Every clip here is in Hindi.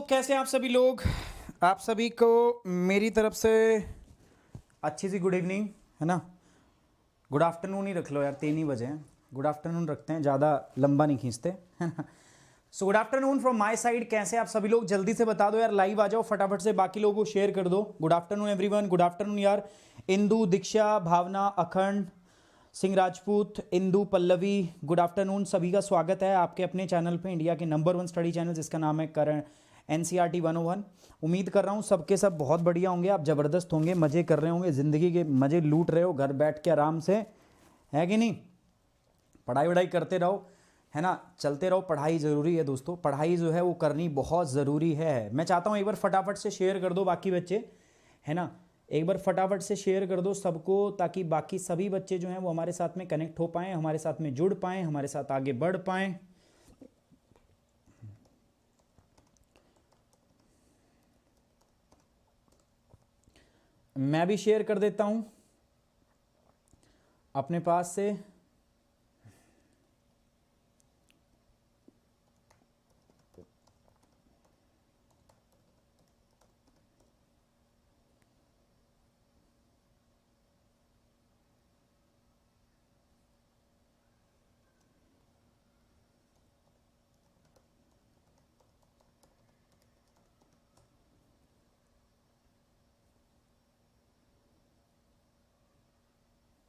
कैसे हैं आप सभी लोग। आप सभी को मेरी तरफ से अच्छी सी गुड इवनिंग, है ना। गुड आफ्टरनून ही रख लो यार, 3 ही बजे हैं। गुड आफ्टरनून रखते हैं, ज़्यादा लंबा नहीं खींचते, है ना। So good afternoon from my side. कैसे आप सभी लोग, जल्दी से बता दो यार, लाइव आ जाओ फटाफट से, बाकी लोगों को शेयर कर दो। Good afternoon everyone, good afternoon यार। इंदू, दीक्षा, भावना, अखंड सिंह राजपूत, इंदू, पल्लवी, गुड आफ्टरनून। सभी का स्वागत है आपके अपने चैनल पे, इंडिया के नंबर 1 स्टडी चैनल जिसका नाम है करण NCERT 101। उम्मीद कर रहा हूँ सबके सब बहुत बढ़िया होंगे, आप ज़बरदस्त होंगे, मज़े कर रहे होंगे, ज़िंदगी के मज़े लूट रहे हो घर बैठ के आराम से, है कि नहीं। पढ़ाई वढ़ाई करते रहो, है ना, चलते रहो। पढ़ाई ज़रूरी है दोस्तों, पढ़ाई जो है वो करनी बहुत ज़रूरी है। मैं चाहता हूँ एक बार फटाफट से शेयर कर दो बाकी बच्चे, है ना, एक बार फटाफट से शेयर कर दो सबको, ताकि बाकी सभी बच्चे जो हैं वो हमारे साथ में कनेक्ट हो पाएँ, हमारे साथ में जुड़ पाएँ, हमारे साथ आगे बढ़ पाएँ। मैं भी शेयर कर देता हूं अपने पास से।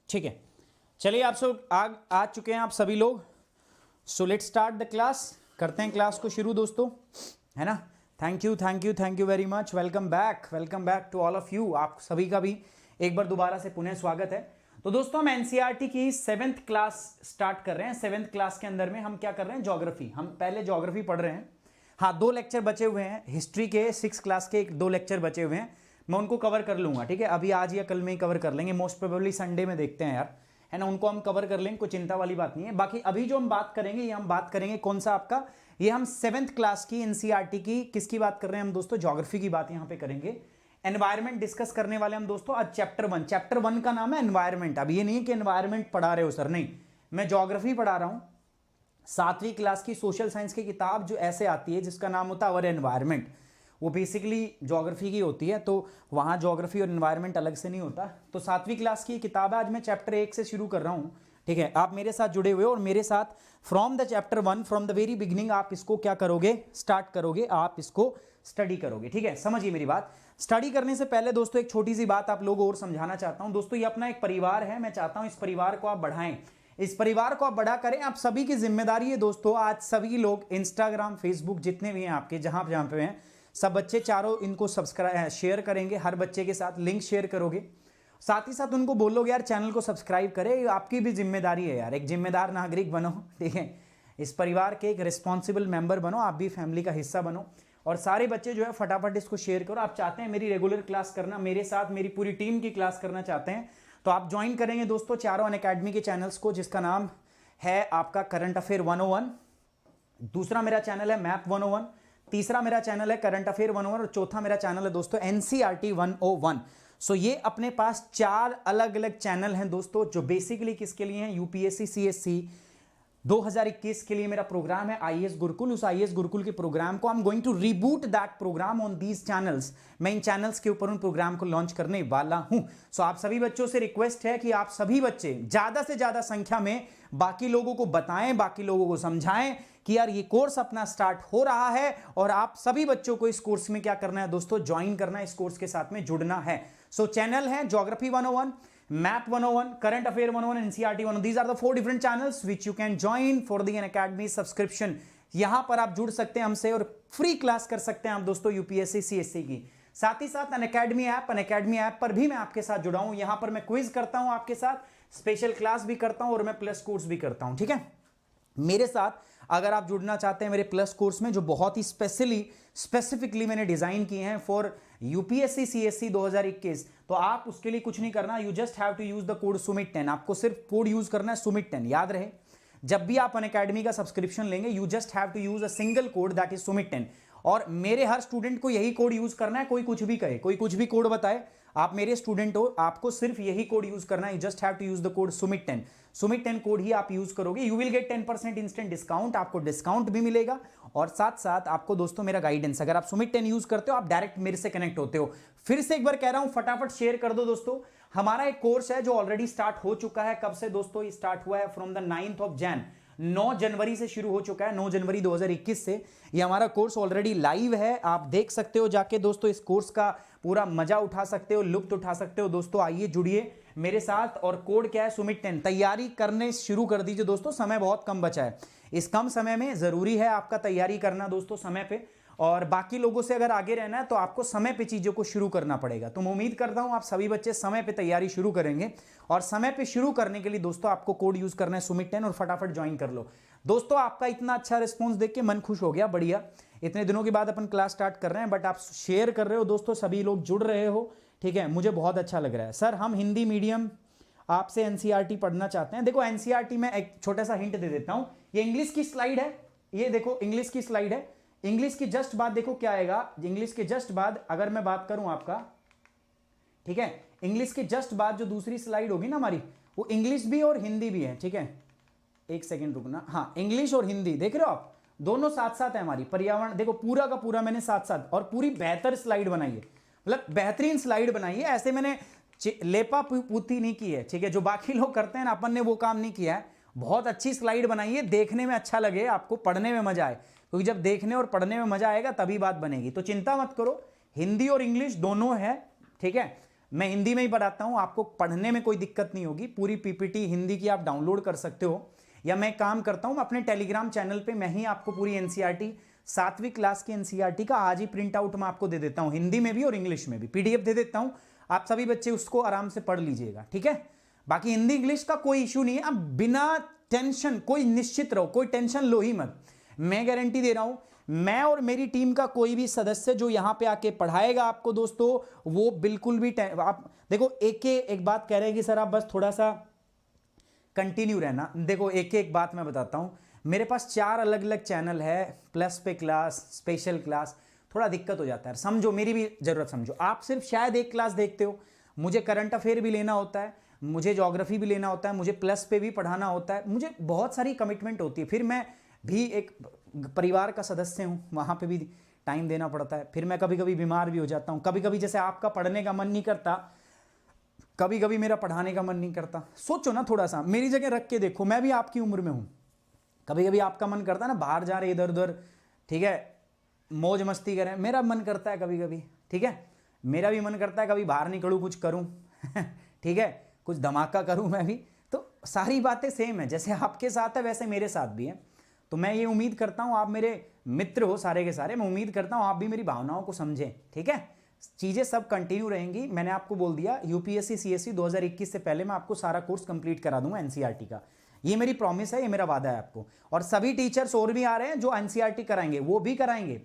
ठीक है, चलिए आप सब आ चुके हैं आप सभी लोग। So let's start the class, करते हैं क्लास को शुरू दोस्तों, है ना। Thank you thank you thank you very much. Welcome back to all of you. आप सभी का भी एक बार दोबारा से पुनः स्वागत है। तो दोस्तों हम NCERT की 7th क्लास स्टार्ट कर रहे हैं। 7th क्लास के अंदर में हम क्या कर रहे हैं, ज्योग्राफी। हम पहले ज्योग्राफी पढ़ रहे हैं। हाँ, 2 लेक्चर बचे हुए हैं हिस्ट्री के, 6 क्लास के 2 लेक्चर बचे हुए हैं। मैं उनको कवर कर लूंगा, ठीक है। अभी आज या कल में ही कवर कर लेंगे, मोस्ट प्रोबेबली संडे में देखते हैं यार, है ना। उनको हम कवर कर लेंगे, कोई चिंता वाली बात नहीं है। बाकी अभी जो हम बात करेंगे, ये हम बात करेंगे कौन सा आपका, ये हम 7th क्लास की NCERT की किसकी बात कर रहे हैं हम दोस्तों, ज्योग्राफी की बात यहां पे करेंगे। एनवायरमेंट डिस्कस करने वाले हम दोस्तों आज चैप्टर 1 का नाम है एनवायरमेंट। अब ये नहीं है कि एनवायरमेंट पढ़ा रहे हो सर, नहीं, मैं ज्योग्राफी पढ़ा रहा हूं। 7वीं क्लास की सोशल साइंस की किताब जो ऐसे आती है जिसका नाम होता है अवर एनवायरमेंट, वो बेसिकली ज्योग्राफी की होती है। तो वहाँ ज्योग्राफी और एनवायरनमेंट अलग से नहीं होता। तो 7वीं क्लास की किताब है, आज मैं चैप्टर 1 से शुरू कर रहा हूँ, ठीक है। आप मेरे साथ जुड़े हुए और मेरे साथ from the chapter 1, from the very beginning आप इसको क्या करोगे, स्टार्ट करोगे, आप इसको स्टडी करोगे, ठीक है। समझिए मेरी बात। स्टडी करने से पहले दोस्तों एक छोटी सी बात आप लोगों और समझाना चाहता हूं। दोस्तों ये अपना एक परिवार है, मैं चाहता हूं इस परिवार को आप बढ़ाएं, इस परिवार को आप बड़ा करें। आप सभी की जिम्मेदारी है दोस्तों। आज सभी लोग इंस्टाग्राम, फेसबुक जितने भी हैं आपके, जहां पे हैं, सब बच्चे चारों इनको सब्सक्राइब शेयर करेंगे, हर बच्चे के साथ लिंक शेयर करोगे। साथ ही साथ उनको बोलोगे यार चैनल को सब्सक्राइब करे, आपकी भी जिम्मेदारी है यार, एक जिम्मेदार नागरिक बनो, ठीक है। इस परिवार के एक रिस्पॉन्सिबल मेंबर बनो, आप भी फैमिली का हिस्सा बनो। और सारे बच्चे जो है फटाफट इसको शेयर करो। आप चाहते हैं मेरी रेगुलर क्लास करना, मेरे साथ मेरी पूरी टीम की क्लास करना चाहते हैं, तो आप ज्वाइन करेंगे दोस्तों चारों अनअकैडमी के चैनल्स को, जिसका नाम है आपका करंट अफेयर 101। दूसरा मेरा चैनल है मैप 101, तीसरा मेरा चैनल है करंट अफेयर 101 और चौथा मेरा चैनल है दोस्तों NCERT 101। सो ये अपने पास 4 अलग अलग चैनल हैं दोस्तों, जो बेसिकली किसके लिए हैं, UPSC CSC 2021 के लिए मेरा प्रोग्राम है IAS गुरुकुल। उस IAS गुरुकुल के प्रोग्राम को I am going to reboot that program on these channels. मैं इन चैनल्स के ऊपर उन प्रोग्राम को लॉन्च करने वाला हूं। सो आप सभी बच्चों से रिक्वेस्ट है कि आप सभी बच्चे ज्यादा से ज्यादा संख्या में बाकी लोगों को बताएं, बाकी लोगों को समझाएं कि यार ये कोर्स अपना स्टार्ट हो रहा है और आप सभी बच्चों को इस कोर्स में क्या करना है दोस्तों, ज्वाइन करना है, इस कोर्स के साथ में जुड़ना है। सो चैनल है geography 101, Map 101, Current Affair 101, NCERT 101. These are the 4 different channels which you can join for the Unacademy subscription. यहां पर आप जुड़ सकते हैं हमसे और फ्री क्लास कर सकते हैं आप दोस्तों UPSC CSC की। साथ ही साथ अनअकैडमी ऐप पर भी मैं आपके साथ जुड़ा हूं। यहां पर मैं क्विज करता हूं आपके साथ, स्पेशल क्लास भी करता हूं और मैं प्लस कोर्स भी करता हूं, ठीक है। मेरे साथ अगर आप जुड़ना चाहते हैं मेरे प्लस कोर्स में, जो बहुत ही स्पेसिफिकली मैंने डिजाइन किए हैं फॉर UPSC CSC 2021, तो आप उसके लिए कुछ नहीं करना, you just have to use the code सुमित10। आपको सिर्फ कोड यूज करना है सुमित10, याद रहे। जब भी आप अनअकैडमी का सब्सक्रिप्शन लेंगे, you just have to use a single code that is सुमित10। और मेरे हर स्टूडेंट को यही कोड यूज करना है, कोई कुछ भी कहे, कोई कुछ भी कोड बताए, आप मेरे स्टूडेंट हो, आपको सिर्फ यही कोड यूज करना है, you just have to use the code सुमित10। सुमित10 कोड ही आप यूज करोगे, you will get 10% instant discount, आपको डिस्काउंट भी मिलेगा और साथ साथ आपको दोस्तों मेरा गाइडेंस। अगर आप सुमित10 यूज करते हो आप डायरेक्ट मेरे से कनेक्ट होते हो। फिर से एक बार कह रहा हूं, फटाफट शेयर कर दो दोस्तों। हमारा एक कोर्स है जो ऑलरेडी स्टार्ट हो चुका है। कब से दोस्तों ये स्टार्ट हुआ है? From the 9th of Jan, 9 जनवरी से शुरू हो चुका है, 9 जनवरी 2021 से ये हमारा कोर्स ऑलरेडी लाइव है। आप देख सकते हो जाके दोस्तों, इस कोर्स का पूरा मजा उठा सकते हो, लुत्फ उठा सकते हो दोस्तों। आइए जुड़िए मेरे साथ। और कोड क्या है? सुमित10। तैयारी करने शुरू कर दीजिए दोस्तों, समय बहुत कम बचा है। इस कम समय में जरूरी है आपका तैयारी करना दोस्तों समय पे, और बाकी लोगों से अगर आगे रहना है तो आपको समय पे चीजों को शुरू करना पड़ेगा। तो मैं उम्मीद करता हूं आप सभी बच्चे समय पे तैयारी शुरू करेंगे। और समय पे शुरू करने के लिए दोस्तों आपको कोड यूज करना है सुमित10 और फटाफट ज्वाइन कर लो दोस्तों। आपका इतना अच्छा रिस्पॉन्स देख के मन खुश हो गया, बढ़िया। इतने दिनों के बाद अपन क्लास स्टार्ट कर रहे हैं, बट आप शेयर कर रहे हो दोस्तों, सभी लोग जुड़ रहे हो, ठीक है, मुझे बहुत अच्छा लग रहा है। सर हम हिंदी मीडियम आपसे एनसीईआरटी पढ़ना चाहते हैं। देखो एनसीईआरटी में एक छोटा सा हिंट दे देता हूं, ये इंग्लिश की स्लाइड है, ये देखो इंग्लिश की स्लाइड है। इंग्लिश की जस्ट बाद देखो क्या आएगा, इंग्लिश के जस्ट बाद अगर मैं बात करूं आपका, ठीक है, इंग्लिश के जस्ट बाद जो दूसरी स्लाइड होगी ना हमारी, वो इंग्लिश भी और हिंदी भी है, ठीक है। एक सेकंड रुकना, हाँ इंग्लिश और हिंदी देख रहे हो आप, दोनों साथ साथ है हमारी। पर्यावरण देखो पूरा का पूरा मैंने साथ साथ, और पूरी बेहतर स्लाइड बनाई है, मतलब बेहतरीन स्लाइड बनाई है। ऐसे मैंने लेपा पूती नहीं की है, ठीक है, जो बाकी लोग करते हैं ना, अपन ने वो काम नहीं किया है। बहुत अच्छी स्लाइड बनाई है, देखने में अच्छा लगे, आपको पढ़ने में मजा आए, क्योंकि जब देखने और पढ़ने में मजा आएगा तभी बात बनेगी। तो चिंता मत करो, हिंदी और इंग्लिश दोनों है, ठीक है। मैं हिंदी में ही पढ़ाता हूं, आपको पढ़ने में कोई दिक्कत नहीं होगी। पूरी पीपीटी हिंदी की आप डाउनलोड कर सकते हो, या मैं काम करता हूं अपने टेलीग्राम चैनल पे, मैं ही आपको पूरी एनसीईआरटी 7वीं क्लास की एनसीईआरटी का आज ही प्रिंट आउट मैं आपको दे देता हूं, हिंदी में भी और इंग्लिश में भी पीडीएफ दे देता हूं। आप सभी बच्चे उसको आराम से पढ़ लीजिएगा, ठीक है। बाकी हिंदी इंग्लिश का कोई इश्यू नहीं है, अब बिना टेंशन, कोई निश्चित रहो, कोई टेंशन लो ही मत। मैं गारंटी दे रहा हूं, मैं और मेरी टीम का कोई भी सदस्य जो यहां पे आके पढ़ाएगा आपको दोस्तों, वो बिल्कुल भी आप देखो एक बात कह रहे हैं कि सर आप बस थोड़ा सा कंटिन्यू रहना। देखो एक बात मैं बताता हूं, मेरे पास 4 अलग अलग चैनल है, प्लस पे क्लास, स्पेशल क्लास, थोड़ा दिक्कत हो जाता है, समझो मेरी भी जरूरत समझो। आप सिर्फ शायद एक क्लास देखते हो, मुझे करंट अफेयर भी लेना होता है, मुझे ज्योग्राफी भी लेना होता है, मुझे प्लस पे भी पढ़ाना होता है, मुझे बहुत सारी कमिटमेंट होती है। फिर मैं भी एक परिवार का सदस्य हूं, वहां पे भी टाइम देना पड़ता है। फिर मैं कभी कभी बीमार भी हो जाता हूं, कभी कभी जैसे आपका पढ़ने का मन नहीं करता, कभी कभी मेरा पढ़ाने का मन नहीं करता। सोचो ना, थोड़ा सा मेरी जगह रख के देखो, मैं भी आपकी उम्र में हूं। कभी कभी आपका मन करता है ना बाहर जा रहे इधर उधर, ठीक है, मौज मस्ती करें, मेरा मन करता है कभी कभी, ठीक है, मेरा भी मन करता है कभी बाहर निकलूं, कुछ करूं ठीक है, कुछ धमाका करूं मैं भी। तो सारी बातें सेम है, जैसे आपके साथ है वैसे मेरे साथ भी है। तो मैं ये उम्मीद करता हूं, आप मेरे मित्र हो सारे के सारे, मैं उम्मीद करता हूं आप भी मेरी भावनाओं को समझें, ठीक है। चीजें सब कंटिन्यू रहेंगी। मैंने आपको बोल दिया यूपीएससी सीएससी 2021 से पहले मैं आपको सारा कोर्स कंप्लीट करा दूंगा एनसीईआरटी का, ये मेरी प्रॉमिस है, ये मेरा वादा है आपको। और सभी टीचर्स और भी आ रहे हैं जो एनसीईआरटी कराएंगे, वो भी कराएंगे।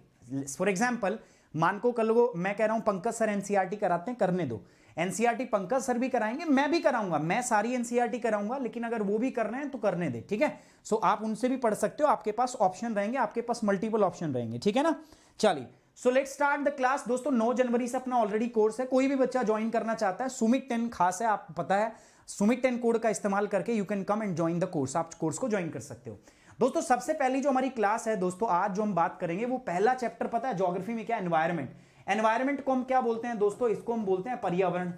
फॉर एग्जाम्पल मान को कल वो मैं कह रहा हूं पंकज सर एनसीईआरटी कराते हैं, करने दो, एनसीईआरटी पंकज सर भी कराएंगे, मैं भी कराऊंगा, मैं सारी एनसीईआरटी कराऊंगा, लेकिन अगर वो भी कर रहे हैं तो करने दे, ठीक है। सो आप उनसे भी पढ़ सकते हो, आपके पास ऑप्शन रहेंगे, आपके पास मल्टीपल ऑप्शन रहेंगे, ठीक है ना। चलिए सो लेट्स स्टार्ट द क्लास दोस्तों। 9 जनवरी से अपना ऑलरेडी कोर्स है, कोई भी बच्चा ज्वाइन करना चाहता है, सुमित10 खास है, आपको पता है, सुमित10 कोड का इस्तेमाल करके you can come and join the course, आप कोर्स को ज्वाइन कर सकते हो दोस्तों। सबसे पहली जो हमारी क्लास है दोस्तों, आज जो हम बात करेंगे वो पहला चैप्टर पता है ज्योग्राफी में क्या, एनवायरमेंट। एनवायरमेंट को हम क्या बोलते हैं दोस्तों, इसको हम बोलते हैं पर्यावरण।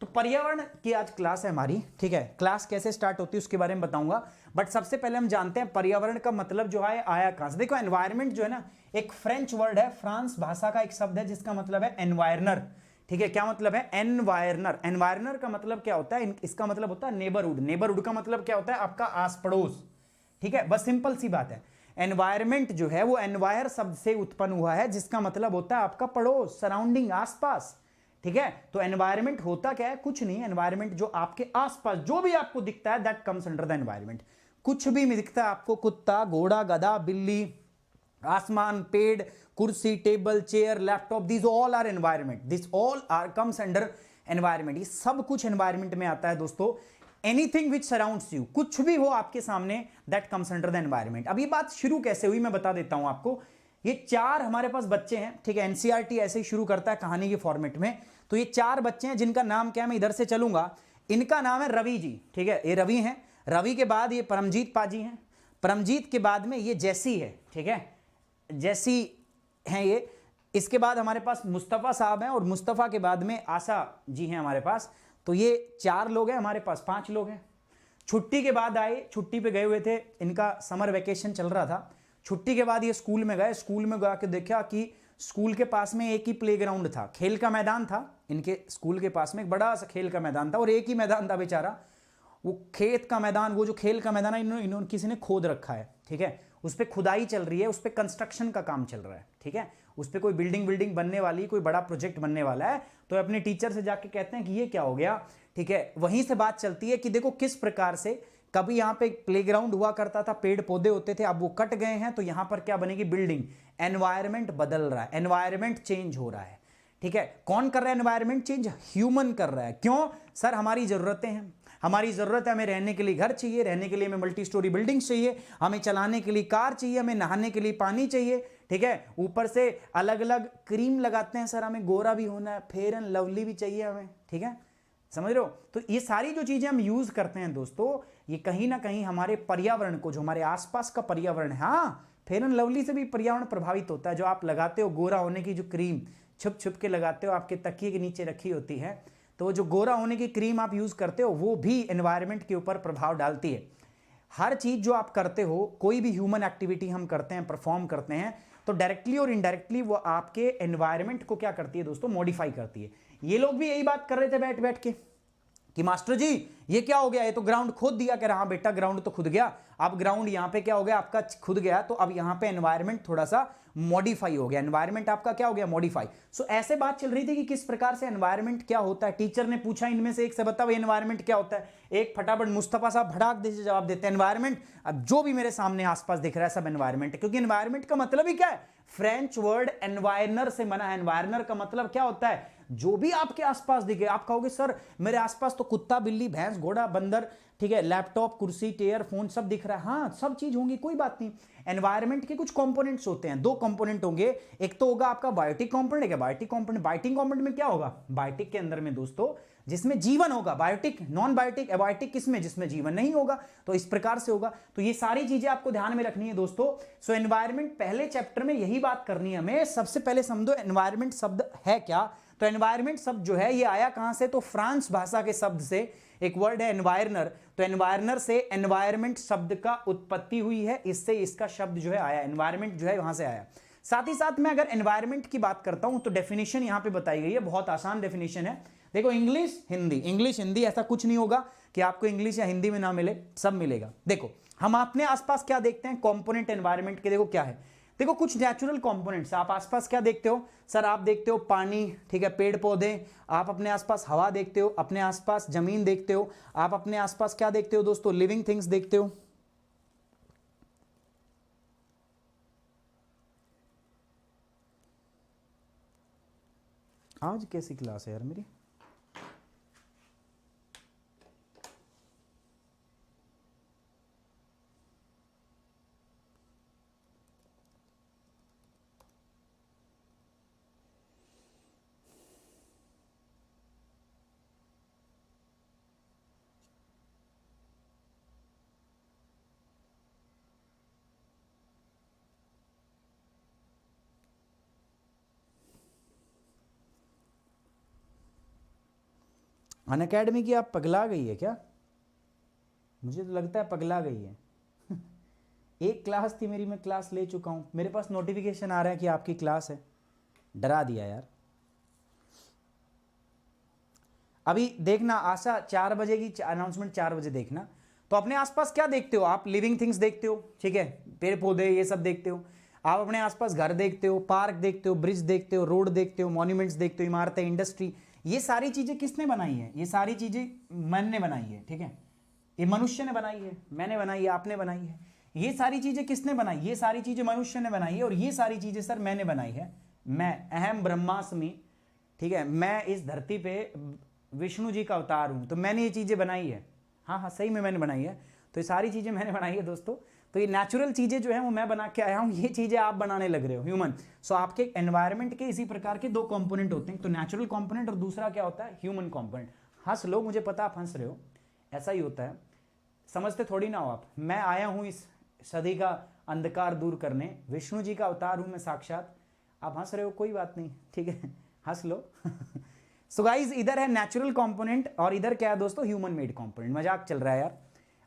तो पर्यावरण की आज क्लास है हमारी, ठीक है। क्लास कैसे स्टार्ट होती है उसके बारे में बताऊंगा, बट सबसे पहले हम जानते हैं पर्यावरण का मतलब जो है आया कहां से। देखो एनवायरमेंट जो है ना, एक फ्रेंच वर्ड है, फ्रांस भाषा का एक शब्द है जिसका मतलब है एनवायरनर, ठीक है। क्या मतलब है? एनवायरनर। एनवायरनर का मतलब क्या होता है? इसका मतलब होता है नेबरहुड। नेबरहुड का मतलब क्या होता है? आपका आस पड़ोस, ठीक है, बस सिंपल सी बात है। एनवायरमेंट जो है वो एनवायर शब्द से उत्पन्न हुआ है, जिसका मतलब होता है आपका पड़ोस, सराउंडिंग, आसपास, ठीक है। तो एनवायरमेंट होता क्या है? कुछ नहीं, एनवायरमेंट जो आपके आसपास जो भी आपको दिखता है that comes under the environment. कुछ भी दिखता है आपको, कुत्ता, घोड़ा, गधा, बिल्ली, आसमान, पेड़, कुर्सी, table, chair, laptop, this all are environment, this all are comes under environment. ये सब कुछ एनवायरमेंट में आता है दोस्तों। एनीथिंग विच सराउंड्स यू, कुछ भी हो आपके सामने, that comes under the environment. अब ये बात शुरू कैसे हुई मैं बता देता हूं आपको। ये 4 हमारे पास बच्चे हैं, ठीक है, एनसीईआरटी ऐसे ही शुरू करता है कहानी के फॉर्मेट में। तो ये 4 बच्चे हैं जिनका नाम क्या है, मैं इधर से चलूंगा। इनका नाम है रवि जी, ठीक है, ये रवि हैं। रवि के बाद ये परमजीत पाजी हैं, परमजीत के बाद में ये जैसी है, ठीक है, जैसी हैं ये। इसके बाद हमारे पास मुस्तफ़ा साहब हैं और मुस्तफ़ा के बाद में आशा जी हैं हमारे पास। तो ये 4 लोग हैं हमारे पास, 5 लोग हैं। छुट्टी के बाद आए, छुट्टी पे गए हुए थे, इनका समर वेकेशन चल रहा था। छुट्टी के बाद ये स्कूल में गए, स्कूल में गा के देखा कि स्कूल के पास में एक ही प्लेग्राउंड था, खेल का मैदान था। इनके स्कूल के पास में एक बड़ा सा खेल का मैदान था और एक ही मैदान था बेचारा, वो खेत का मैदान, वो जो खेल का मैदान है इन्होंने किसी ने खोद रखा है, ठीक है, उस पर खुदाई चल रही है, उस पर कंस्ट्रक्शन का काम चल रहा है, ठीक है, उस पर कोई बिल्डिंग बनने वाली, कोई बड़ा प्रोजेक्ट बनने वाला है। तो अपने टीचर से जाके कहते हैं कि ये क्या हो गया, ठीक है। वहीं से बात चलती है कि देखो किस प्रकार से कभी यहाँ पे प्लेग्राउंड हुआ करता था, पेड़ पौधे होते थे, अब वो कट गए हैं, तो यहाँ पर क्या बनेगी, बिल्डिंग। एनवायरमेंट बदल रहा है, एनवायरमेंट चेंज हो रहा है, ठीक है। कौन कर रहा है एनवायरमेंट चेंज, ह्यूमन कर रहा है। क्यों सर, हमारी जरूरतें हैं, हमारी जरूरत है, हमें रहने के लिए घर चाहिए, रहने के लिए हमें मल्टी स्टोरी बिल्डिंग चाहिए, हमें चलाने के लिए कार चाहिए, हमें नहाने के लिए पानी चाहिए, ठीक है। ऊपर से अलग अलग क्रीम लगाते हैं सर, हमें गोरा भी होना है, फेयर एंड लवली भी चाहिए हमें, ठीक है, समझ रहे हो। तो ये सारी जो चीजें हम यूज करते हैं दोस्तों, ये कहीं ना कहीं हमारे पर्यावरण को, जो हमारे आसपास का पर्यावरण है, हाँ, फेयर एंड लवली से भी पर्यावरण प्रभावित होता है। जो आप लगाते हो गोरा होने की जो क्रीम, छुप छुप के लगाते हो, आपके तकिए के नीचे रखी होती है, तो जो गोरा होने की क्रीम आप यूज करते हो, वो भी एनवायरनमेंट के ऊपर प्रभाव डालती है। हर चीज जो आप करते हो, कोई भी ह्यूमन एक्टिविटी हम करते हैं, परफॉर्म करते हैं, तो डायरेक्टली और इनडायरेक्टली वो आपके एनवायरनमेंट को क्या करती है दोस्तों, मॉडिफाई करती है। ये लोग भी यही बात कर रहे थे बैठ बैठ के कि मास्टर जी ये क्या हो गया, ये तो ग्राउंड खोद दिया। कह रहा हाँ बेटा, ग्राउंड तो खुद गया, अब ग्राउंड यहाँ पे क्या हो गया आपका, खुद गया, तो अब यहाँ पे एनवायरनमेंट थोड़ा सा मॉडिफाई हो गया, एनवायरनमेंट आपका क्या हो गया, मॉडिफाई। सो ऐसे बात चल रही थी कि किस प्रकार से एनवायरनमेंट क्या होता है। टीचर ने पूछा इनमें से एक से, बताओ एनवायरनमेंट क्या होता है। एक फटाफट मुस्तफा साहब भड़ाक से जवाब देते हैं, एनवायरनमेंट, अब जो भी मेरे सामने आसपास दिख रहा है सब एनवायरनमेंट है। क्योंकि एनवायरनमेंट का मतलब ही क्या है, फ्रेंच वर्ड एनवायरनर से बना है। एनवायरनर का मतलब क्या होता है, जो भी आपके आसपास दिखे। आप कहोगे सर मेरे आसपास तो कुत्ता, बिल्ली, भैंस, घोड़ा, बंदर, ठीक है, लैपटॉप, कुर्सी, टेयर, फोन सब दिख रहा है। हाँ, सब चीज होंगी, कोई बात नहीं। एनवायरनमेंट के कुछ कंपोनेंट्स होते हैं, 2 कंपोनेंट होंगे। एक तो होगा आपका बायोटिक कंपोनेंट, एक है बायोटिक कंपोनेंट। बायोटिक कंपोनेंट में क्या होगा, बायोटिक के अंदर में दोस्तों जिसमें जीवन होगा, बायोटिक, नॉन बायोटिक, एबायोटिक किसमें, जिसमें जीवन नहीं होगा। तो इस प्रकार से होगा। तो ये सारी चीजें आपको ध्यान में रखनी है दोस्तों। सो एनवायरनमेंट पहले चैप्टर में यही बात करनी है हमें। सबसे पहले समझो एनवायरनमेंट शब्द है क्या। तो एनवायरनमेंट शब्द जो है ये आया कहां से, तो फ्रांस भाषा के शब्द से एक वर्ड है एनवायरनर। तो एनवायरनर से एनवायरनमेंट शब्द का उत्पत्ति हुई है, इससे इसका शब्द जो है आया, एनवायरनमेंट जो है वहां से आया। साथ ही साथ मैं अगर एनवायरनमेंट की बात करता हूं तो डेफिनेशन यहां पे बताई गई है, बहुत आसान डेफिनेशन है। देखो इंग्लिश हिंदी, इंग्लिश हिंदी, ऐसा कुछ नहीं होगा कि आपको इंग्लिश या हिंदी में ना मिले, सब मिलेगा। देखो हम अपने आसपास क्या देखते हैं, कंपोनेंट एनवायरनमेंट के। देखो क्या है, देखो कुछ नेचुरल कंपोनेंट्स। आप आसपास क्या देखते हो सर, आप देखते हो पानी, ठीक है, पेड़ पौधे, आप अपने आसपास हवा देखते हो, अपने आसपास जमीन देखते हो, आप अपने आसपास क्या देखते हो दोस्तों, लिविंग थिंग्स देखते हो। आज कैसी क्लास है यार मेरी। अनअकैडमी की आप पगला गई है क्या, मुझे तो लगता है पगला गई है। एक क्लास थी मेरी, मैं क्लास ले चुका हूं, मेरे पास नोटिफिकेशन आ रहा है कि आपकी क्लास है। डरा दिया यार। अभी देखना आशा 4 बजे की अनाउंसमेंट, 4 बजे देखना। तो अपने आसपास क्या देखते हो आप, लिविंग थिंग्स देखते हो, ठीक है, पेड़ पौधे ये सब देखते हो। आप अपने आसपास घर देखते हो, पार्क देखते हो, ब्रिज देखते हो, रोड देखते हो, मॉन्यूमेंट्स देखते हो, इमारतें, इंडस्ट्री। ये सारी चीजें किसने बनाई है, ये सारी चीजें मन ने बनाई है, ठीक है, ये मनुष्य ने बनाई है, मैंने बनाई है, आपने बनाई है। ये सारी चीजें किसने बनाई, ये सारी चीजें मनुष्य ने बनाई है। और ये सारी चीजें सर मैंने बनाई है, मैं अहम ब्रह्मास्मि, ठीक है, मैं इस धरती पे विष्णु जी का अवतार हूं, तो मैंने ये चीजें बनाई है। हाँ हाँ सही में मैंने बनाई है। तो ये सारी चीजें मैंने बनाई है दोस्तों। तो ये नेचुरल चीजें जो है वो मैं बना के आया हूं, ये चीजें आप बनाने लग रहे हो, ह्यूमन। सो आपके एनवायरमेंट के इसी प्रकार के दो कंपोनेंट होते हैं, तो नेचुरल कंपोनेंट और दूसरा क्या होता है, ह्यूमन कंपोनेंट। हंस लो, मुझे पता आप हंस रहे हो, ऐसा ही होता है, समझते थोड़ी ना हो आप। मैं आया हूं इस सदी का अंधकार दूर करने, विष्णु जी का अवतार हूं मैं साक्षात। आप हंस रहे हो, कोई बात नहीं, ठीक है, हंस लो। सो गाइज, इधर है नेचुरल कंपोनेंट और इधर क्या है दोस्तों, ह्यूमन मेड कंपोनेंट। मजाक चल रहा है यार,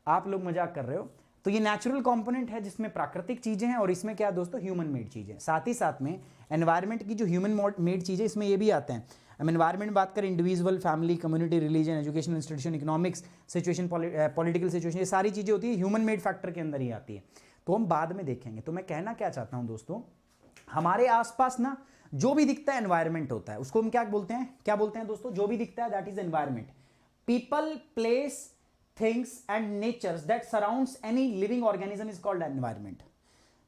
आप लोग मजाक कर रहे हो। तो ये नेचुरल कंपोनेंट है जिसमें प्राकृतिक चीजें हैं, और इसमें क्या है दोस्तों, ह्यूमन मेड चीजें। साथ ही साथ में एनवायरमेंट की जो ह्यूमन मेड चीजें, इसमें ये भी आते हैं। हम एनवायरमेंट बात करें, individual, family, community, religion, education institution, economics situation, political situation, ये सारी चीजें होती है ह्यूमन मेड फैक्टर के अंदर ही आती है, तो हम बाद में देखेंगे। तो मैं कहना क्या चाहता हूं दोस्तों, हमारे आसपास ना जो भी दिखता है एनवायरमेंट होता है, उसको हम क्या बोलते हैं, क्या बोलते हैं दोस्तों, जो भी दिखता है that is environment. People, places, things and natures that surrounds any living organism is called environment.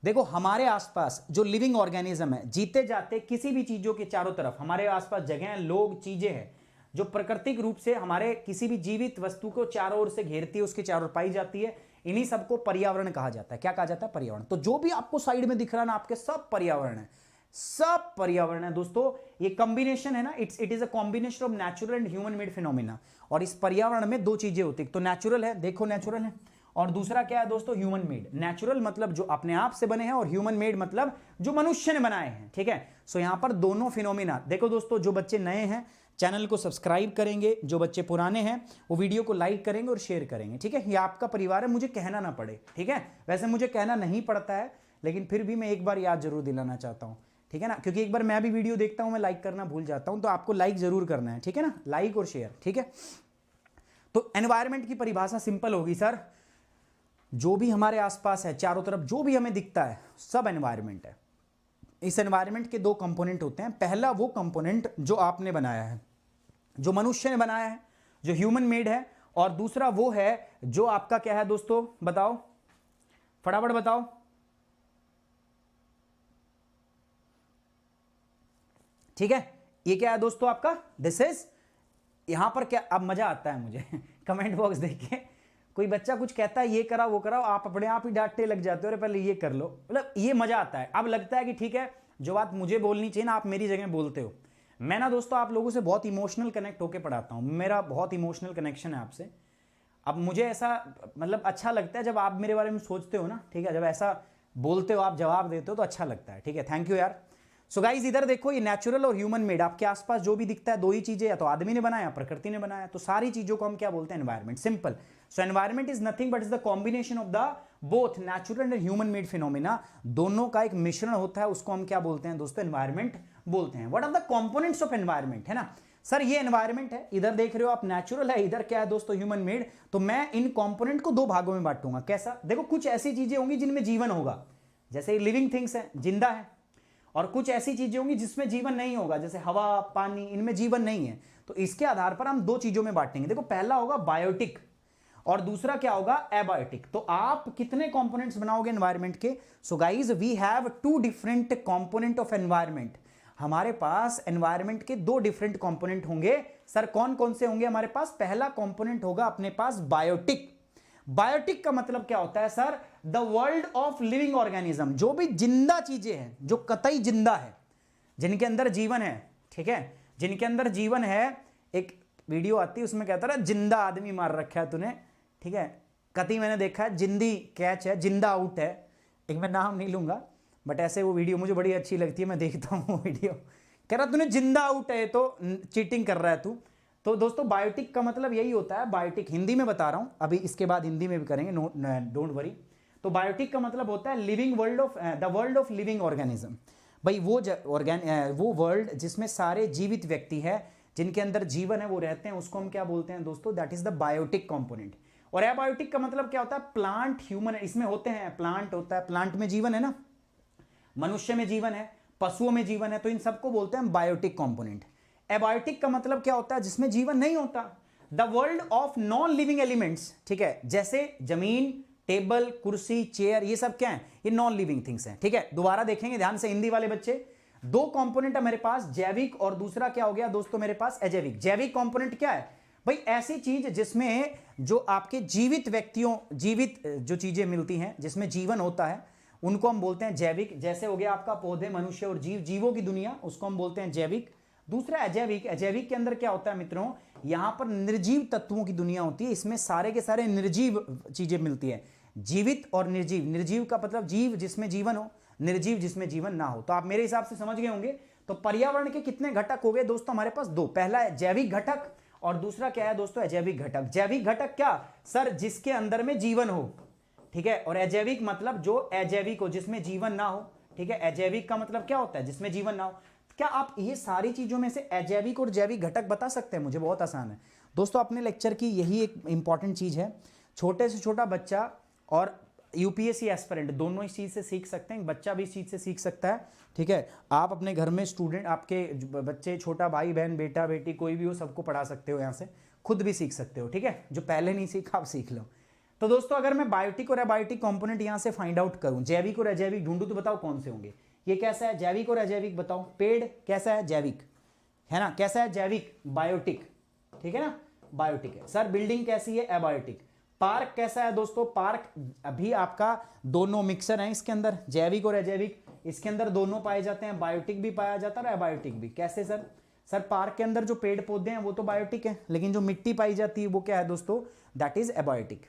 देखो हमारे आसपास जो लिविंग ऑर्गेनिज्म है, जीते जाते किसी भी चीजों के चारों तरफ हमारे आसपास जगह, लोग, चीजें हैं जो प्राकृतिक रूप से हमारे किसी भी जीवित वस्तु को चारों ओर से घेरती है, उसके चारों ओर पाई जाती है, इन्हीं सबको पर्यावरण कहा जाता है। क्या कहा जाता है, पर्यावरण। तो जो भी आपको साइड में दिख रहा है ना, आपके सब पर्यावरण है, सब पर्यावरण है दोस्तों। ये कॉम्बिनेशन है ना, it is a combination of natural and human made phenomena. और इस पर्यावरण में दो चीजें होती है, तो नेचुरल है, देखो नेचुरल है, और दूसरा क्या है दोस्तों, ह्यूमन मेड। नेचुरल मतलब जो अपने आप से बने हैं, और ह्यूमन मेड मतलब जो मनुष्य ने बनाए हैं, ठीक है। सो यहां पर दोनों फिनोमिना देखो दोस्तों। जो बच्चे नए हैं चैनल को सब्सक्राइब करेंगे, जो बच्चे पुराने हैं वो वीडियो को लाइक करेंगे और शेयर करेंगे, ठीक है। ये आपका परिवार है, मुझे कहना ना पड़े, ठीक है। वैसे मुझे कहना नहीं पड़ता है, लेकिन फिर भी मैं एक बार याद जरूर दिलाना चाहता हूं, ठीक है ना, क्योंकि एक बार मैं भी वीडियो देखता हूं, मैं लाइक करना भूल जाता हूं, तो आपको लाइक जरूर करना है, ठीक है ना, लाइक और शेयर, ठीक है। तो एनवायरमेंट की परिभाषा सिंपल होगी सर, जो भी हमारे आसपास है, चारों तरफ जो भी हमें दिखता है, सब एनवायरमेंट है। इस एनवायरमेंट के दो कंपोनेंट होते हैं। पहला वो कंपोनेंट जो आपने बनाया है, जो मनुष्य ने बनाया है, जो ह्यूमन मेड है, और दूसरा वो है जो आपका क्या है दोस्तों, बताओ फटाफट बताओ। ठीक है, ये क्या है दोस्तों आपका, दिस इज, यहां पर क्या, अब मजा आता है मुझे कमेंट बॉक्स देख के, कोई बच्चा कुछ कहता है ये कराओ वो कराओ, आप अपने आप ही डांटने लग जाते हो, अरे पहले ये कर लो, मतलब ये मजा आता है। अब लगता है कि ठीक है, जो बात मुझे बोलनी चाहिए ना, आप मेरी जगह बोलते हो। मैं ना दोस्तों आप लोगों से बहुत इमोशनल कनेक्ट होकर पढ़ाता हूं, मेरा बहुत इमोशनल कनेक्शन है आपसे। अब मुझे ऐसा मतलब अच्छा लगता है जब आप मेरे बारे में सोचते हो ना, ठीक है, जब ऐसा बोलते हो, आप जवाब देते हो तो अच्छा लगता है, ठीक है, थैंक यू यार। सो गाइज इधर देखो, ये नेचुरल और ह्यूमन मेड, आपके आसपास जो भी दिखता है दो ही चीजें, या तो आदमी ने बनाया, प्रकृति ने बनाया, तो सारी चीजों को हम क्या बोलते हैं, environment, simple. So environment is nothing but is the combination of the both natural and human made phenomena, दोनों का एक मिश्रण होता है, उसको हम क्या बोलते हैं दोस्तों, एनवायरमेंट बोलते हैं। What are the components of environment, है ना सर, ये एनवायरमेंट है, इधर देख रहे हो आप नेचुरल है, इधर क्या है दोस्तों, ह्यूमन मेड। तो मैं इन कंपोनेंट को दो भागों में बांटूंगा। कैसा, देखो कुछ ऐसी चीजें होंगी जिनमें जीवन होगा, जैसे लिविंग थिंग्स है, जिंदा है, और कुछ ऐसी चीजें होंगी जिसमें जीवन नहीं होगा, जैसे हवा, पानी, इनमें जीवन नहीं है। तो इसके आधार पर हम दो चीजों में बांटेंगे। देखो पहला होगा बायोटिक और दूसरा क्या होगा, एबायोटिक। तो आप कितने कंपोनेंट्स बनाओगे एनवायरनमेंट के? So guys we have two different component of environment. हमारे पास एनवायरनमेंट के दो डिफरेंट कंपोनेंट होंगे। सर कौन कौन से होंगे हमारे पास? पहला कंपोनेंट होगा अपने पास बायोटिक। बायोटिक का मतलब क्या होता है sir? The world of living organism, जो भी जिंदा चीजें हैं, जो कतई जिंदा है, जिनके अंदर जीवन है, ठीक है, जिनके अंदर जीवन है। एक वीडियो आती है उसमें कहता है जिंदा आदमी मार रखा है तूने, ठीक है, कतई मैंने देखा है, जिंदी कैच है, जिंदा आउट है। एक मैं नाम नहीं लूंगा बट ऐसे वो वीडियो मुझे बड़ी अच्छी लगती है, मैं देखता हूँ वो वीडियो। कह रहा तूने जिंदा आउट है तो चीटिंग कर रहा है तू। तो दोस्तों बायोटिक का मतलब यही होता है। बायोटिक हिंदी में बता रहा हूं, अभी इसके बाद हिंदी में भी करेंगे, डोंट वरी। तो बायोटिक का मतलब होता है living world of, the world of living organism. भाई वो वर्ल्ड जिसमें सारे जीवित व्यक्ति है, जिनके अंदर जीवन है, वो रहते हैं, उसको हम क्या बोलते हैं दोस्तों? That is the biotic component. और एबायोटिक का मतलब क्या होता है? प्लांट, ह्यूमन इसमें होते हैं, प्लांट होता है, प्लांट में जीवन है ना, मनुष्य में जीवन है, पशुओं में जीवन है, तो इन सबको बोलते हैं बायोटिक कंपोनेंट। एबायोटिक का मतलब क्या होता है? जिसमें जीवन नहीं होता। The world of non living elements, ठीक है, जैसे जमीन, टेबल, कुर्सी, चेयर, ये सब क्या है? ये नॉन लिविंग थिंग्स हैं, ठीक है। दोबारा देखेंगे ध्यान से हिंदी वाले बच्चे। दो कंपोनेंट है मेरे पास, जैविक, और दूसरा क्या हो गया दोस्तों मेरे पास? अजैविक। जैविक कंपोनेंट क्या है? भाई ऐसी चीज जिसमें जो आपके जीवित व्यक्तियों, जीवित जो चीजें मिलती हैं जिसमें जीवन होता है, उनको हम बोलते हैं जैविक। जैसे हो गया आपका पौधे, मनुष्य और जीव, जीवों की दुनिया, उसको हम बोलते हैं जैविक। दूसरा अजैविक। अजैविक के अंदर क्या होता है मित्रों, यहां पर निर्जीव तत्वों की दुनिया होती है, इसमें सारे के सारे निर्जीव चीजें मिलती है। जीवित और निर्जीव। निर्जीव का मतलब जीव जिसमें जीवन हो, निर्जीव जिसमें जीवन ना हो। तो आप मेरे हिसाब से समझ गए होंगे। तो पर्यावरण के कितने घटक हो गए दोस्तों हमारे पास? दो। पहला है जैविक घटक और दूसरा क्या है दोस्तों? अजैविक घटक। जैविक घटक क्या सर? जिसके अंदर में जीवन हो, ठीक है। और अजैविक मतलब जो अजैविक हो, जिसमें जीवन ना हो, ठीक है। अजैविक का मतलब क्या होता है? जिसमें जीवन ना हो। क्या आप ये सारी चीजों में से अजैविक और जैविक घटक बता सकते हैं मुझे? बहुत आसान है दोस्तों, अपने लेक्चर की यही एक इंपॉर्टेंट चीज है। छोटे से छोटा बच्चा और यूपीएससी एस्पिरेंट दोनों इस चीज से सीख सकते हैं, बच्चा भी इस चीज से सीख सकता है, ठीक है। आप अपने घर में स्टूडेंट, आपके बच्चे, छोटा भाई बहन, बेटा बेटी, कोई भी हो, सबको पढ़ा सकते हो, यहाँ से खुद भी सीख सकते हो, ठीक है। जो पहले नहीं सीखा आप सीख लो। तो दोस्तों अगर मैं बायोटिक और एबायोटिक कंपोनेंट यहां से फाइंड आउट करूं, जैविक और अजैविक ढूंढूं, तो बताओ कौन से होंगे? ये कैसा है? जैविक और अजैविक बताओ। पेड़ कैसा है? जैविक है ना। कैसा है? जैविक। बायोटिक, ठीक है ना, बायोटिक है। सर बिल्डिंग कैसी है? एबायोटिक। पार्क कैसा है दोस्तों? पार्क अभी आपका दोनों मिक्सर है इसके अंदर, जैविक और अजैविक, इसके अंदर दोनों पाए जाते हैं, बायोटिक भी पाया जाता है और एबायोटिक भी। कैसे सर? सर पार्क के अंदर जो पेड़ पौधे हैं वो तो बायोटिक है, लेकिन जो मिट्टी पाई जाती है वो क्या है दोस्तों? That is abiotic.